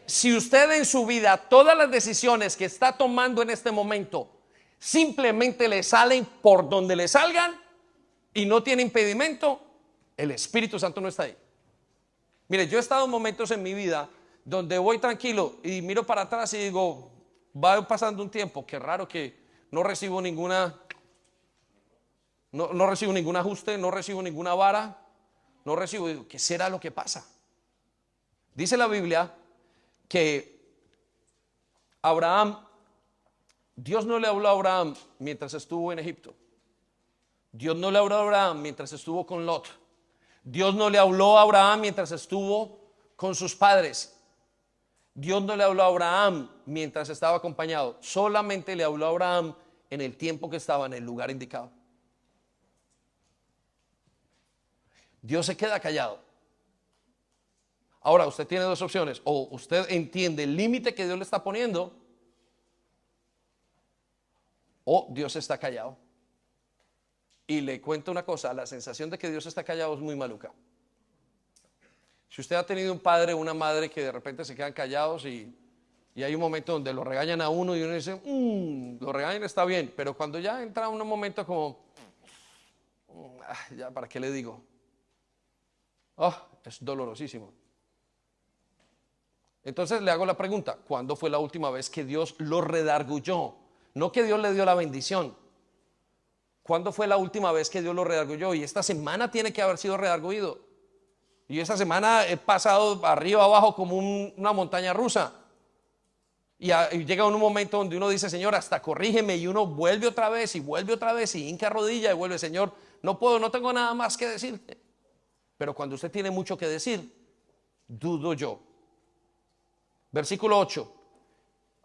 Si usted en su vida, todas las decisiones que está tomando en este momento, simplemente le salen por donde le salgan y no tiene impedimento, el Espíritu Santo no está ahí. Mire, yo he estado en momentos en mi vida donde voy tranquilo y miro para atrás y digo, va pasando un tiempo, qué raro que no recibo ningún ajuste, no recibo ninguna vara, digo, ¿qué será lo que pasa? Dice la Biblia que Dios no le habló a Abraham mientras estuvo en Egipto. Dios no le habló a Abraham mientras estuvo con Lot. Dios no le habló a Abraham mientras estuvo con sus padres. Dios no le habló a Abraham mientras estaba acompañado. Solamente le habló a Abraham en el tiempo que estaba en el lugar indicado. Dios se queda callado. Ahora usted tiene 2 opciones. O usted entiende el límite que Dios le está poniendo, o Dios está callado. Y le cuento una cosa, la sensación de que Dios está callado es muy maluca. Si usted ha tenido un padre o una madre que de repente se quedan callados y hay un momento donde lo regañan a uno y uno dice, lo regañan, está bien, pero cuando ya entra un momento como, ya, ¿para qué le digo? Es dolorosísimo. Entonces le hago la pregunta, ¿cuándo fue la última vez que Dios lo redarguyó? No que Dios le dio la bendición. ¿Cuándo fue la última vez que Dios lo redarguyó? Y esta semana tiene que haber sido redarguido. Y esta semana he pasado arriba abajo como una montaña rusa. Y llega un momento donde uno dice, Señor, hasta corrígeme, y uno vuelve otra vez y hinca rodilla y vuelve, Señor, no puedo, no tengo nada más que decirte. Pero cuando usted tiene mucho que decir, dudo yo. Versículo 8.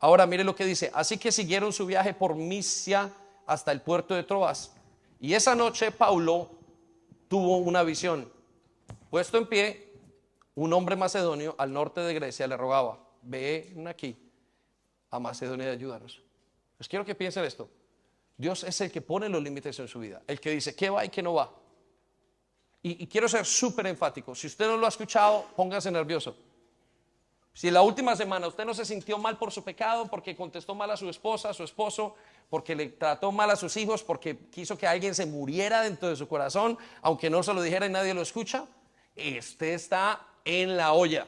Ahora mire lo que dice. Así que siguieron su viaje por Misia hasta el puerto de Troas. Y esa noche Pablo tuvo una visión. Puesto en pie, un hombre macedonio al norte de Grecia le rogaba: ven aquí a Macedonia y ayúdanos. Pues quiero que piensen esto. Dios es el que pone los límites en su vida, el que dice qué va y qué no va. Y quiero ser súper enfático. Si usted no lo ha escuchado, póngase nervioso. Si la última semana usted no se sintió mal por su pecado, porque contestó mal a su esposa, a su esposo, porque le trató mal a sus hijos, porque quiso que alguien se muriera dentro de su corazón, aunque no se lo dijera y nadie lo escucha, usted está en la olla.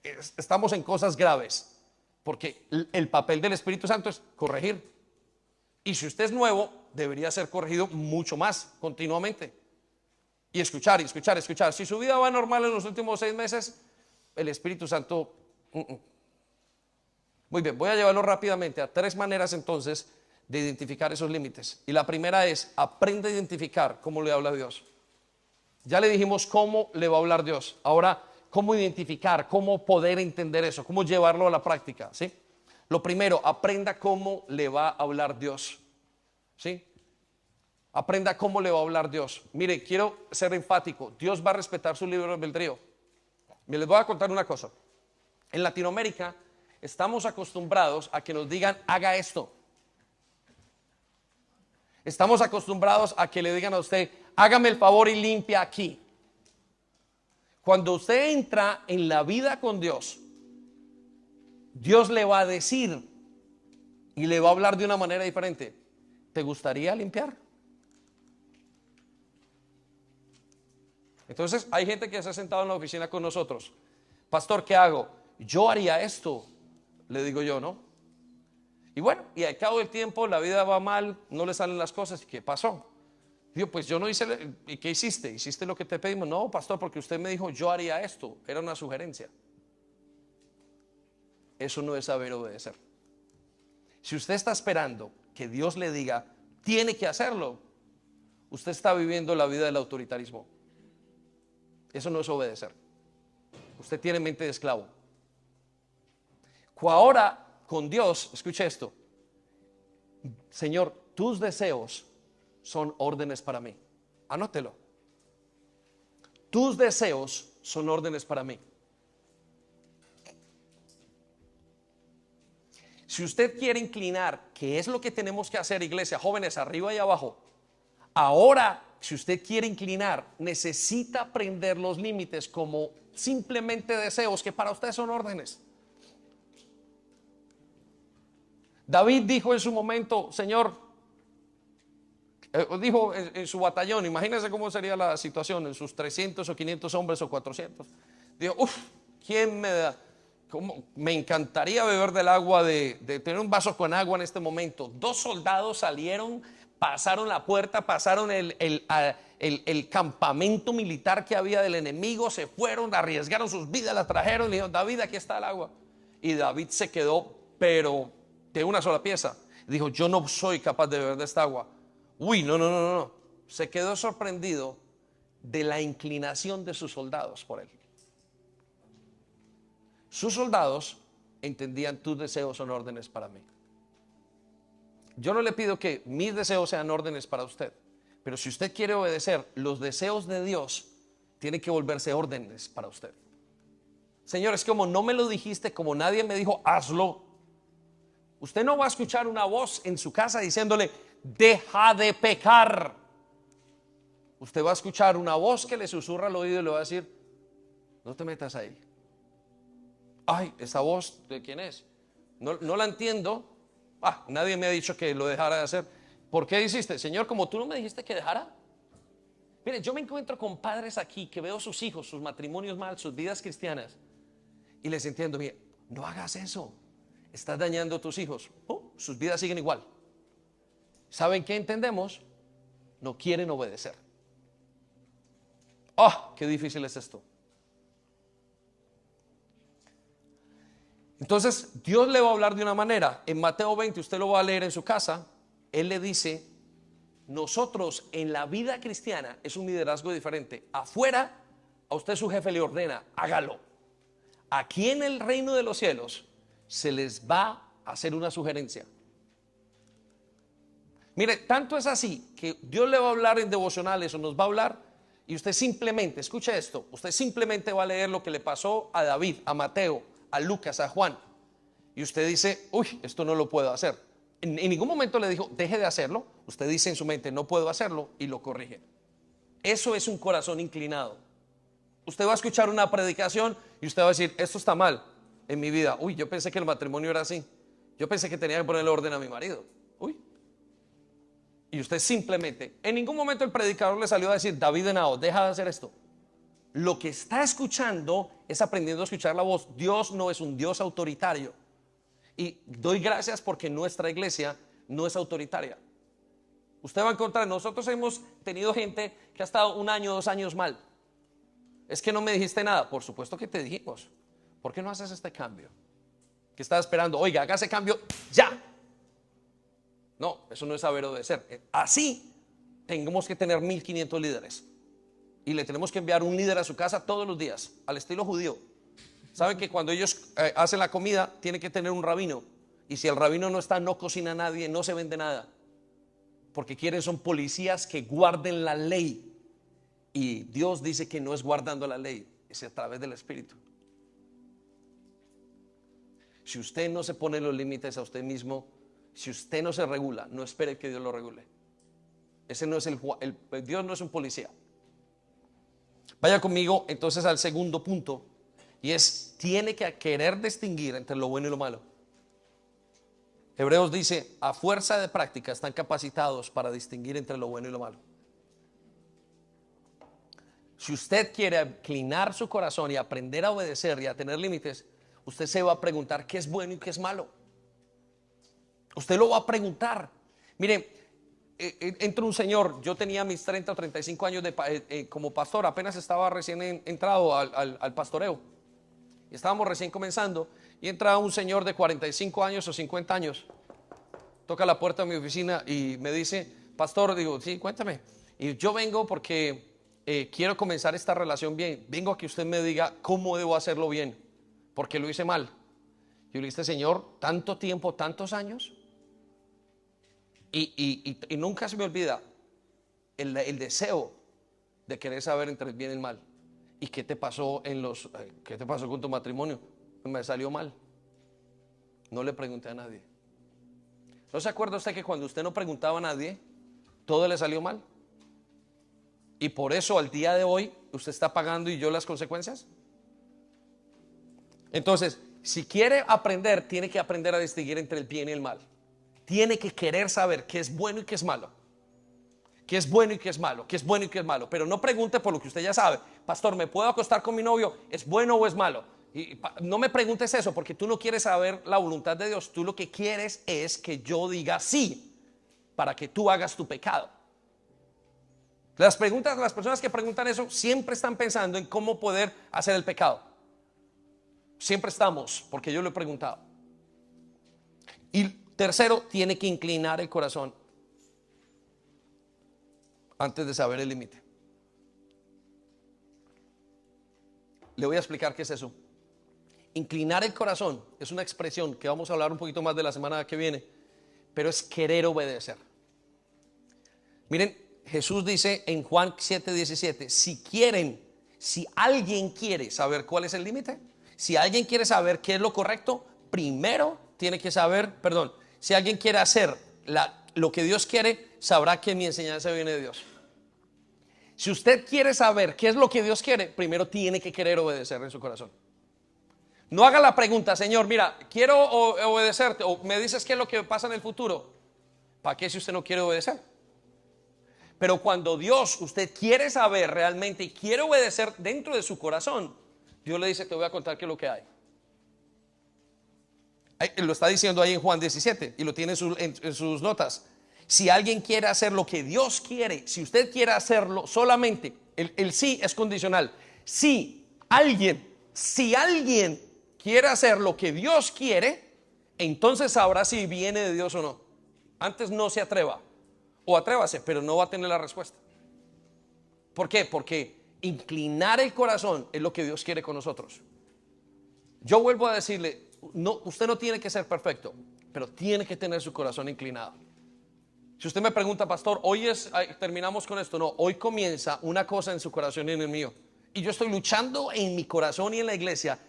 Estamos en cosas graves, porque el papel del Espíritu Santo es corregir. Y si usted es nuevo, debería ser corregido mucho más continuamente. Y escuchar, y escuchar, escuchar. Si su vida va normal en los últimos 6 meses, el Espíritu Santo... Muy bien, voy a llevarlo rápidamente a 3 maneras entonces de identificar esos límites. Y la primera es: aprenda a identificar cómo le habla Dios. Ya le dijimos cómo le va a hablar Dios. Ahora, cómo identificar, cómo poder entender eso, cómo llevarlo a la práctica, ¿sí? Lo primero, aprenda cómo le va a hablar Dios, ¿sí? Aprenda cómo le va a hablar Dios. Mire, quiero ser enfático. Dios va a respetar su libre albedrío. Les voy a contar una cosa. En Latinoamérica estamos acostumbrados a que nos digan: haga esto. Estamos acostumbrados a que le digan a usted: hágame el favor y limpia aquí. Cuando usted entra en la vida con Dios, Dios le va a decir y le va a hablar de una manera diferente. ¿Te gustaría limpiar? Entonces hay gente que se ha sentado en la oficina con nosotros: pastor, ¿qué hago? Yo haría esto, le digo yo, ¿no? Y bueno, y al cabo del tiempo la vida va mal, no le salen las cosas. ¿Y qué pasó? Digo, pues yo no hice. ¿Y qué hiciste? ¿Hiciste lo que te pedimos? No, pastor, porque usted me dijo yo haría esto. Era una sugerencia. Eso no es saber obedecer. Si usted está esperando que Dios le diga tiene que hacerlo, usted está viviendo la vida del autoritarismo. Eso no es obedecer. Usted tiene mente de esclavo. Ahora con Dios, escuche esto: Señor, tus deseos son órdenes para mí. Anótelo. Tus deseos son órdenes para mí. Si usted quiere inclinar, ¿qué es lo que tenemos que hacer, iglesia, jóvenes, arriba y abajo? Ahora, si usted quiere inclinar, necesita aprender los límites como simplemente deseos que para usted son órdenes. David dijo en su momento: Señor, dijo en su batallón, imagínense cómo sería la situación en sus 300 o 500 hombres o 400. Dijo: ¿quién me da? Me encantaría beber del agua, de tener un vaso con agua en este momento. 2 soldados salieron, pasaron la puerta, pasaron el campamento militar que había del enemigo, se fueron, arriesgaron sus vidas, la trajeron, le dijeron: David, aquí está el agua. Y David se quedó, pero de una sola pieza. Dijo: yo no soy capaz de beber de esta agua. No. Se quedó sorprendido de la inclinación de sus soldados por él. Sus soldados entendían: tus deseos son órdenes para mí. Yo no le pido que mis deseos sean órdenes para usted, pero si usted quiere obedecer, los deseos de Dios tienen que volverse órdenes para usted. Señor, es como no me lo dijiste, como nadie me dijo, hazlo. Usted no va a escuchar una voz en su casa diciéndole: deja de pecar. Usted va a escuchar una voz que le susurra al oído y le va a decir: no te metas ahí. Ay, esa voz, ¿de quién es? No la entiendo. Nadie me ha dicho que lo dejara de hacer. ¿Por qué hiciste? Señor, como tú no me dijiste que dejara. Mire, yo me encuentro con padres aquí que veo sus hijos, sus matrimonios mal, sus vidas cristianas, y les entiendo: mire, no hagas eso, estás dañando a tus hijos. Sus vidas siguen igual. ¿Saben qué entendemos? No quieren obedecer. Qué difícil es esto. Entonces Dios le va a hablar de una manera. En Mateo 20, usted lo va a leer en su casa. Él le dice: nosotros en la vida cristiana es un liderazgo diferente. Afuera a usted su jefe le ordena: hágalo. Aquí en el reino de los cielos se les va a hacer una sugerencia. Mire, tanto es así que Dios le va a hablar en devocionales o nos va a hablar y usted simplemente, escuche esto, usted simplemente va a leer lo que le pasó a David, a Mateo, a Lucas, a Juan. Y usted dice, uy, esto no lo puedo hacer. En ningún momento le dijo, deje de hacerlo. Usted dice en su mente, no puedo hacerlo, y lo corrige. Eso es un corazón inclinado. Usted va a escuchar una predicación y usted va a decir, esto está mal en mi vida. Uy, yo pensé que el matrimonio era así. Yo pensé que tenía que ponerle orden a mi marido. Uy. Y usted simplemente, en ningún momento el predicador le salió a decir, David Henao, deja de hacer esto. Lo que está escuchando es aprendiendo a escuchar la voz. Dios no es un Dios autoritario. Y doy gracias porque nuestra iglesia no es autoritaria. Usted va a encontrar, nosotros hemos tenido gente que ha estado 1 año, 2 años mal. Es que no me dijiste nada. Por supuesto que te dijimos. ¿Por qué no haces este cambio? ¿Qué estás esperando? Oiga, haga ese cambio ya. No, eso no es saber obedecer. Así tenemos que tener 1500 líderes. Y le tenemos que enviar un líder a su casa todos los días, al estilo judío. Saben que cuando ellos hacen la comida, tiene que tener un rabino. Y si el rabino no está, no cocina nadie, no se vende nada. Porque quieren son policías que guarden la ley. Y Dios dice que no es guardando la ley, es a través del Espíritu. Si usted no se pone los límites a usted mismo, si usted no se regula, no espere que Dios lo regule. Ese no es Dios no es un policía. Vaya conmigo entonces al segundo punto, y es, tiene que querer distinguir entre lo bueno y lo malo. Hebreos dice, a fuerza de práctica están capacitados para distinguir entre lo bueno y lo malo. Si usted quiere inclinar su corazón y aprender a obedecer y a tener límites, usted se va a preguntar qué es bueno y qué es malo. Usted lo va a preguntar. Mire, entra un señor, yo tenía mis 30 o 35 años como pastor, apenas estaba recién entrado al pastoreo. Y estábamos recién comenzando y entra un señor de 45 años o 50 años. Toca la puerta de mi oficina y me dice, pastor, digo, sí, cuéntame. Y yo vengo porque quiero comenzar esta relación bien. Vengo a que usted me diga cómo debo hacerlo bien, porque lo hice mal. Yo le dije, Señor, tanto tiempo, tantos años. Y nunca se me olvida el deseo de querer saber entre el bien y el mal. ¿Y qué te pasó qué te pasó con tu matrimonio? Me salió mal. No le pregunté a nadie. ¿No se acuerda usted que cuando usted no preguntaba a nadie, todo le salió mal? Y por eso al día de hoy usted está pagando y yo las consecuencias. Entonces, si quiere aprender, tiene que aprender a distinguir entre el bien y el mal. Tiene que querer saber qué es bueno y qué es malo. Qué es bueno y qué es malo, qué es bueno y qué es malo. Pero no pregunte por lo que usted ya sabe. Pastor, ¿me puedo acostar con mi novio? ¿Es bueno o es malo? Y no me preguntes eso, porque tú no quieres saber la voluntad de Dios. Tú lo que quieres es que yo diga sí, para que tú hagas tu pecado. Las personas que preguntan eso siempre están pensando en cómo poder hacer el pecado. Siempre estamos, porque yo lo he preguntado. Y tercero, tiene que inclinar el corazón antes de saber el límite. Le voy a explicar qué es eso. Inclinar el corazón es una expresión que vamos a hablar un poquito más de la semana que viene, pero es querer obedecer. Miren, Jesús dice en Juan 7:17, si alguien quiere saber cuál es el límite, si alguien quiere saber qué es lo correcto, primero tiene que saber, si alguien quiere hacer lo que Dios quiere, sabrá que mi enseñanza viene de Dios. Si usted quiere saber qué es lo que Dios quiere, primero tiene que querer obedecer en su corazón. No haga la pregunta, Señor, mira, quiero obedecerte, o me dices qué es lo que pasa en el futuro. ¿Para qué si usted no quiere obedecer? Pero cuando usted quiere saber realmente y quiere obedecer dentro de su corazón, Dios le dice, te voy a contar qué es lo que hay. Lo está diciendo ahí en Juan 17 y lo tiene en sus notas. Si alguien quiere hacer lo que Dios quiere, si usted quiere hacerlo solamente, el sí es condicional. Si alguien quiere hacer lo que Dios quiere, entonces sabrá si viene de Dios o no. Antes no se atreva, o atrévase, pero no va a tener la respuesta. ¿Por qué? Porque inclinar el corazón es lo que Dios quiere con nosotros. Yo vuelvo a decirle, no, usted no tiene que ser perfecto, pero tiene que tener su corazón inclinado. Si usted me pregunta, pastor, terminamos con esto. No, hoy comienza una cosa en su corazón y en el mío. Y yo estoy luchando en mi corazón y en la iglesia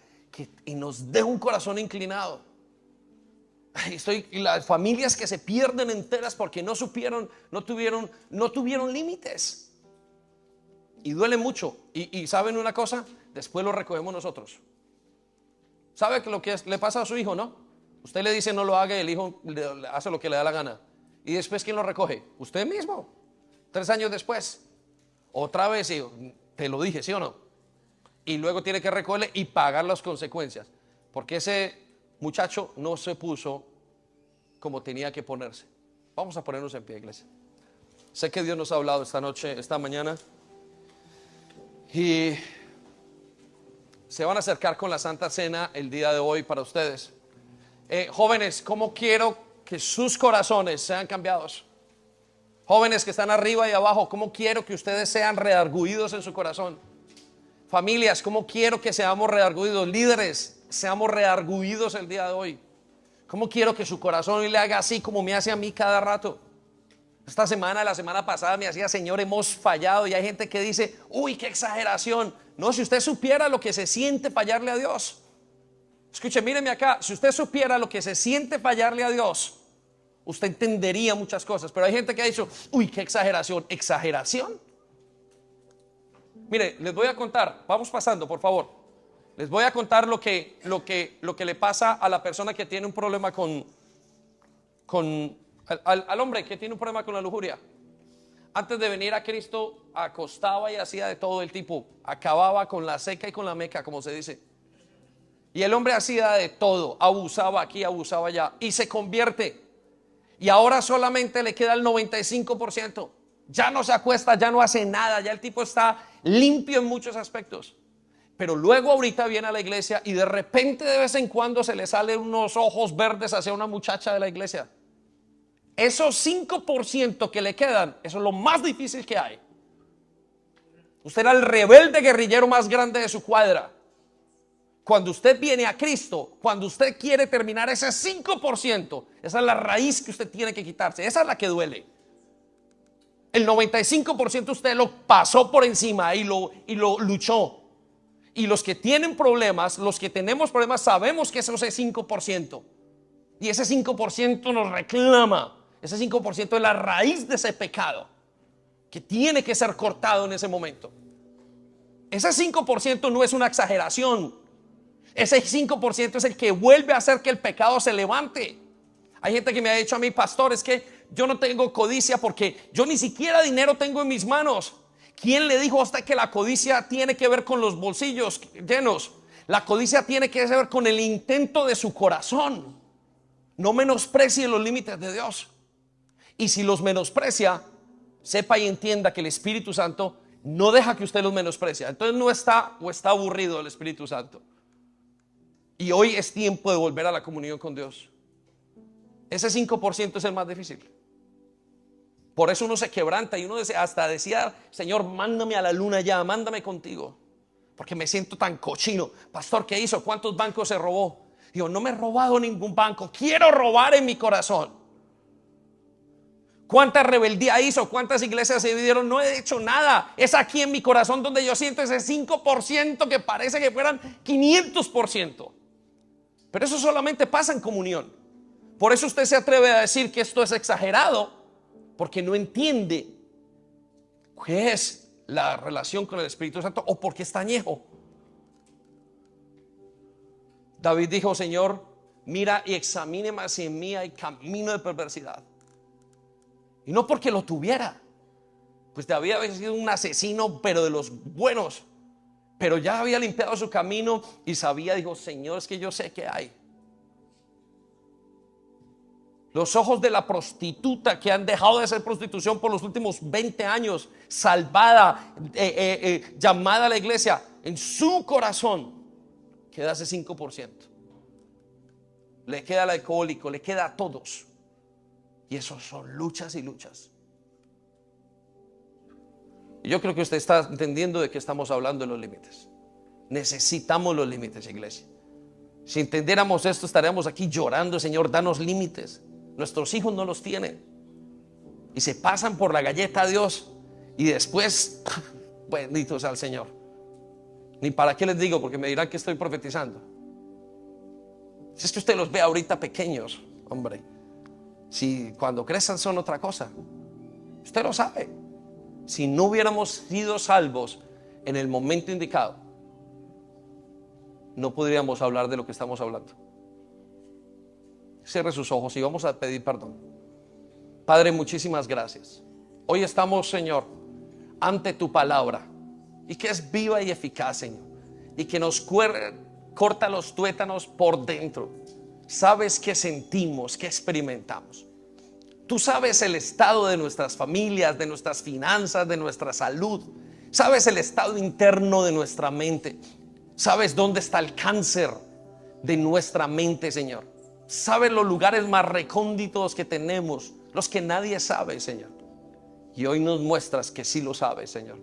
y nos dé un corazón inclinado. Y las familias que se pierden enteras porque no supieron, no tuvieron límites. Y duele mucho. Y ¿saben una cosa? Después lo recogemos nosotros. ¿Sabe lo que le pasa a su hijo, no? Usted le dice no lo haga y el hijo le hace lo que le da la gana. Y después, ¿quién lo recoge? Usted mismo. 3 años después. Otra vez, hijo, te lo dije, ¿sí o no? Y luego tiene que recogerle y pagar las consecuencias. Porque ese muchacho no se puso como tenía que ponerse. Vamos a ponernos en pie, iglesia. Sé que Dios nos ha hablado esta noche, esta mañana. Y se van a acercar con la Santa Cena el día de hoy para ustedes. Jóvenes, ¿cómo quiero que sus corazones sean cambiados? Jóvenes que están arriba y abajo, ¿cómo quiero que ustedes sean redarguidos en su corazón? Familias, ¿cómo quiero que seamos redarguidos? Líderes, seamos redarguidos el día de hoy. ¿Cómo quiero que su corazón le haga así como me hace a mí cada rato? La semana pasada me hacía, Señor, hemos fallado. Y hay gente que dice, uy, qué exageración. No, si usted supiera lo que se siente fallarle a Dios. Escuche, míreme acá, si usted supiera lo que se siente fallarle a Dios, usted entendería muchas cosas. Pero hay gente que ha dicho, uy, qué exageración. ¿Exageración? Mire, les voy a contar, vamos pasando, por favor. Les voy a contar lo que le pasa a la persona que tiene un problema al hombre que tiene un problema con la lujuria. Antes de venir a Cristo, acostaba y hacía de todo el tipo. Acababa con la seca y con la meca, como se dice. Y el hombre hacía de todo, abusaba aquí, abusaba allá, y se convierte. Y ahora solamente le queda el 95%. Ya no se acuesta, ya no hace nada, ya el tipo está limpio en muchos aspectos. Pero luego ahorita viene a la iglesia y de repente de vez en cuando se le salen unos ojos verdes hacia una muchacha de la iglesia. Esos 5% que le quedan, eso es lo más difícil que hay. Usted era el rebelde guerrillero más grande de su cuadra. Cuando usted viene a Cristo, cuando usted quiere terminar ese 5%, esa es la raíz que usted tiene que quitarse. Esa es la que duele. El 95% usted lo pasó por encima y lo luchó. Y los que tienen problemas, los que tenemos problemas, sabemos que eso es el 5%. Y ese 5% nos reclama. Ese 5% es la raíz de ese pecado que tiene que ser cortado en ese momento. Ese 5% no es una exageración. Ese 5% es el que vuelve a hacer que el pecado se levante. Hay gente que me ha dicho a mí, pastor, es que yo no tengo codicia porque yo ni siquiera dinero tengo en mis manos. ¿Quién le dijo a usted que la codicia tiene que ver con los bolsillos llenos? La codicia tiene que ver con el intento de su corazón. No menosprecie los límites de Dios. Y si los menosprecia, sepa y entienda que el Espíritu Santo no deja que usted los menosprecie. Entonces no está o está aburrido el Espíritu Santo. Y hoy es tiempo de volver a la comunión con Dios. Ese 5% es el más difícil. Por eso uno se quebranta y uno hasta decía, Señor, mándame a la luna ya, mándame contigo. Porque me siento tan cochino. Pastor, ¿qué hizo? ¿Cuántos bancos se robó? Digo, no me he robado ningún banco. Quiero robar en mi corazón. ¿Cuánta rebeldía hizo? ¿Cuántas iglesias se dividieron? No he hecho nada. Es aquí en mi corazón donde yo siento ese 5% que parece que fueran 500%. Pero eso solamente pasa en comunión. Por eso usted se atreve a decir que esto es exagerado, porque no entiende qué es la relación con el Espíritu Santo o porque está añejo. David dijo, Señor, mira y examíneme si en mí hay camino de perversidad. Y no porque lo tuviera, pues David había sido un asesino, pero de los buenos. Pero ya había limpiado su camino y sabía, dijo, Señor, es que yo sé que hay. Los ojos de la prostituta que han dejado de hacer prostitución por los últimos 20 años, salvada, llamada a la iglesia, en su corazón queda ese 5%. Le queda al alcohólico, le queda a todos. Y eso son luchas y luchas. Y yo creo que usted está entendiendo de qué estamos hablando en los límites. Necesitamos los límites, iglesia. Si entendiéramos esto, estaríamos aquí llorando, Señor, danos límites. Nuestros hijos no los tienen. y se pasan por la galleta a Dios y después, bendito sea el Señor. Ni para qué les digo, porque me dirán que estoy profetizando. Si es que usted los ve ahorita pequeños, hombre, si cuando crezcan son otra cosa, usted lo sabe. Si no hubiéramos sido salvos en el momento indicado, no podríamos hablar de lo que estamos hablando. Cierre sus ojos y vamos a pedir perdón. Padre, muchísimas gracias. Hoy estamos, Señor, ante tu palabra, y que es viva y eficaz, Señor, y que nos corta los tuétanos por dentro. Sabes qué sentimos, qué experimentamos. Tú sabes el estado de nuestras familias, de nuestras finanzas, de nuestra salud. Sabes el estado interno de nuestra mente. Sabes dónde está el cáncer de nuestra mente, Señor. Sabes los lugares más recónditos que tenemos, los que nadie sabe, Señor. Y hoy nos muestras que sí lo sabes, Señor,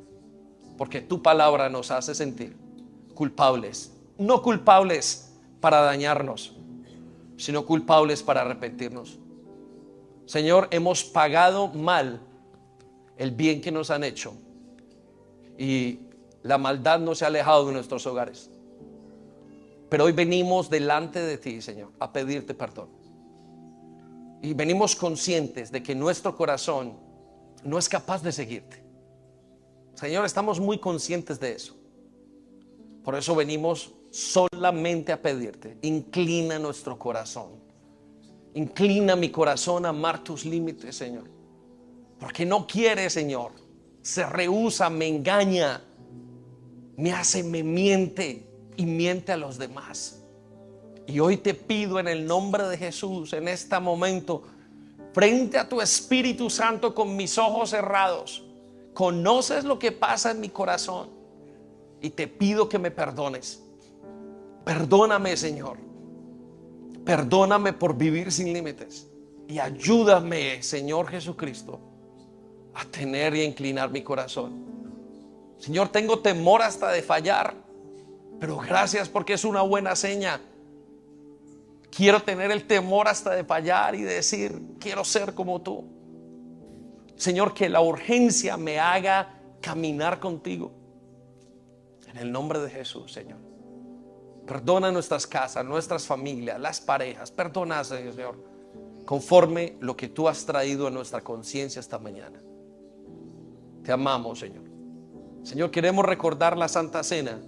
porque tu palabra nos hace sentir culpables. No culpables para dañarnos, sino culpables para arrepentirnos. Señor, hemos pagado mal el bien que nos han hecho, y la maldad no se ha alejado de nuestros hogares. Pero hoy venimos delante de ti, Señor, a pedirte perdón. Y venimos conscientes de que nuestro corazón no es capaz de seguirte. Señor, estamos muy conscientes de eso. Por eso venimos solamente a pedirte: inclina nuestro corazón. Inclina mi corazón a amar tus límites, Señor. Porque no quiere, Señor. Se rehúsa, me engaña, me miente y miente a los demás. Y hoy te pido en el nombre de Jesús, en este momento, frente a tu Espíritu Santo, con mis ojos cerrados, conoces lo que pasa en mi corazón y te pido que me perdones. Perdóname, Señor. Perdóname por vivir sin límites y ayúdame, Señor Jesucristo, a tener y a inclinar mi corazón. Señor, tengo temor hasta de fallar, pero gracias porque es una buena seña. Quiero tener el temor hasta de fallar y decir: quiero ser como tú. Señor, que la urgencia me haga caminar contigo. En el nombre de Jesús, Señor. Perdona nuestras casas, nuestras familias, las parejas. Perdona, Señor, conforme lo que tú has traído a nuestra conciencia esta mañana. Te amamos, Señor. Señor, queremos recordar la Santa Cena,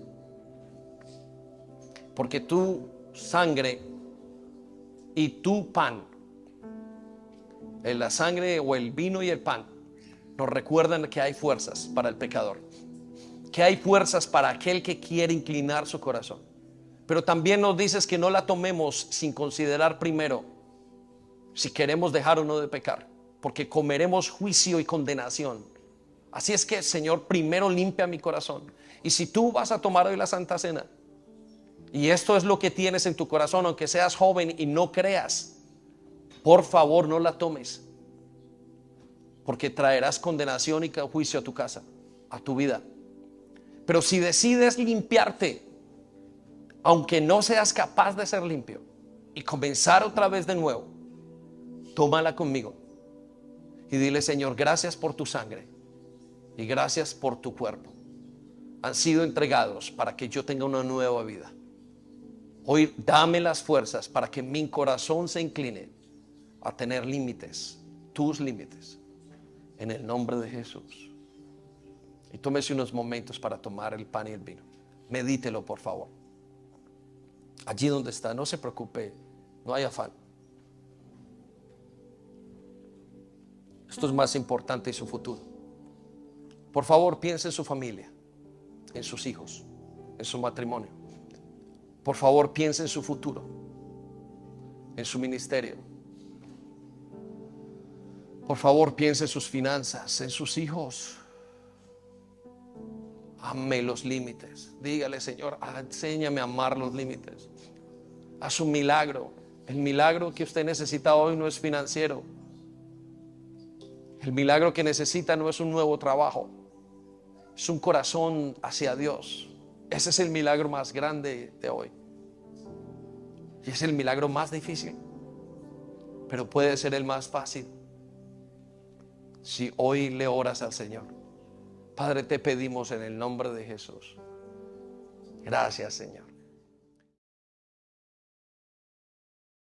porque tu sangre y tu pan, la sangre o el vino y el pan, nos recuerdan que hay fuerzas para el pecador, que hay fuerzas para aquel que quiere inclinar su corazón. Pero también nos dices que no la tomemos sin considerar primero si queremos dejar o no de pecar, porque comeremos juicio y condenación. Así es que, Señor, primero limpia mi corazón. Y si tú vas a tomar hoy la Santa Cena y esto es lo que tienes en tu corazón, aunque seas joven y no creas, por favor no la tomes, porque traerás condenación y juicio a tu casa, a tu vida. Pero si decides limpiarte, aunque no seas capaz de ser limpio, y comenzar otra vez de nuevo, tómala conmigo y dile: Señor, gracias por tu sangre y gracias por tu cuerpo. Han sido entregados para que yo tenga una nueva vida. Hoy dame las fuerzas para que mi corazón se incline a tener límites, tus límites, en el nombre de Jesús. Y tómese unos momentos para tomar el pan y el vino. Medítelo, por favor. Allí donde está, no se preocupe, no hay afán. Esto es más importante que su futuro. Por favor, piense en su familia, en sus hijos, en su matrimonio. Por favor, piense en su futuro, en su ministerio. Por favor, piense en sus finanzas, en sus hijos. Ame los límites. Dígale: Señor, enséñame a amar los límites. Haz un milagro. El milagro que usted necesita hoy no es financiero. El milagro que necesita no es un nuevo trabajo. Es un corazón hacia Dios. Ese es el milagro más grande de hoy. Y es el milagro más difícil, pero puede ser el más fácil. si hoy le oras al Señor. Padre, te pedimos en el nombre de Jesús. Gracias, Señor.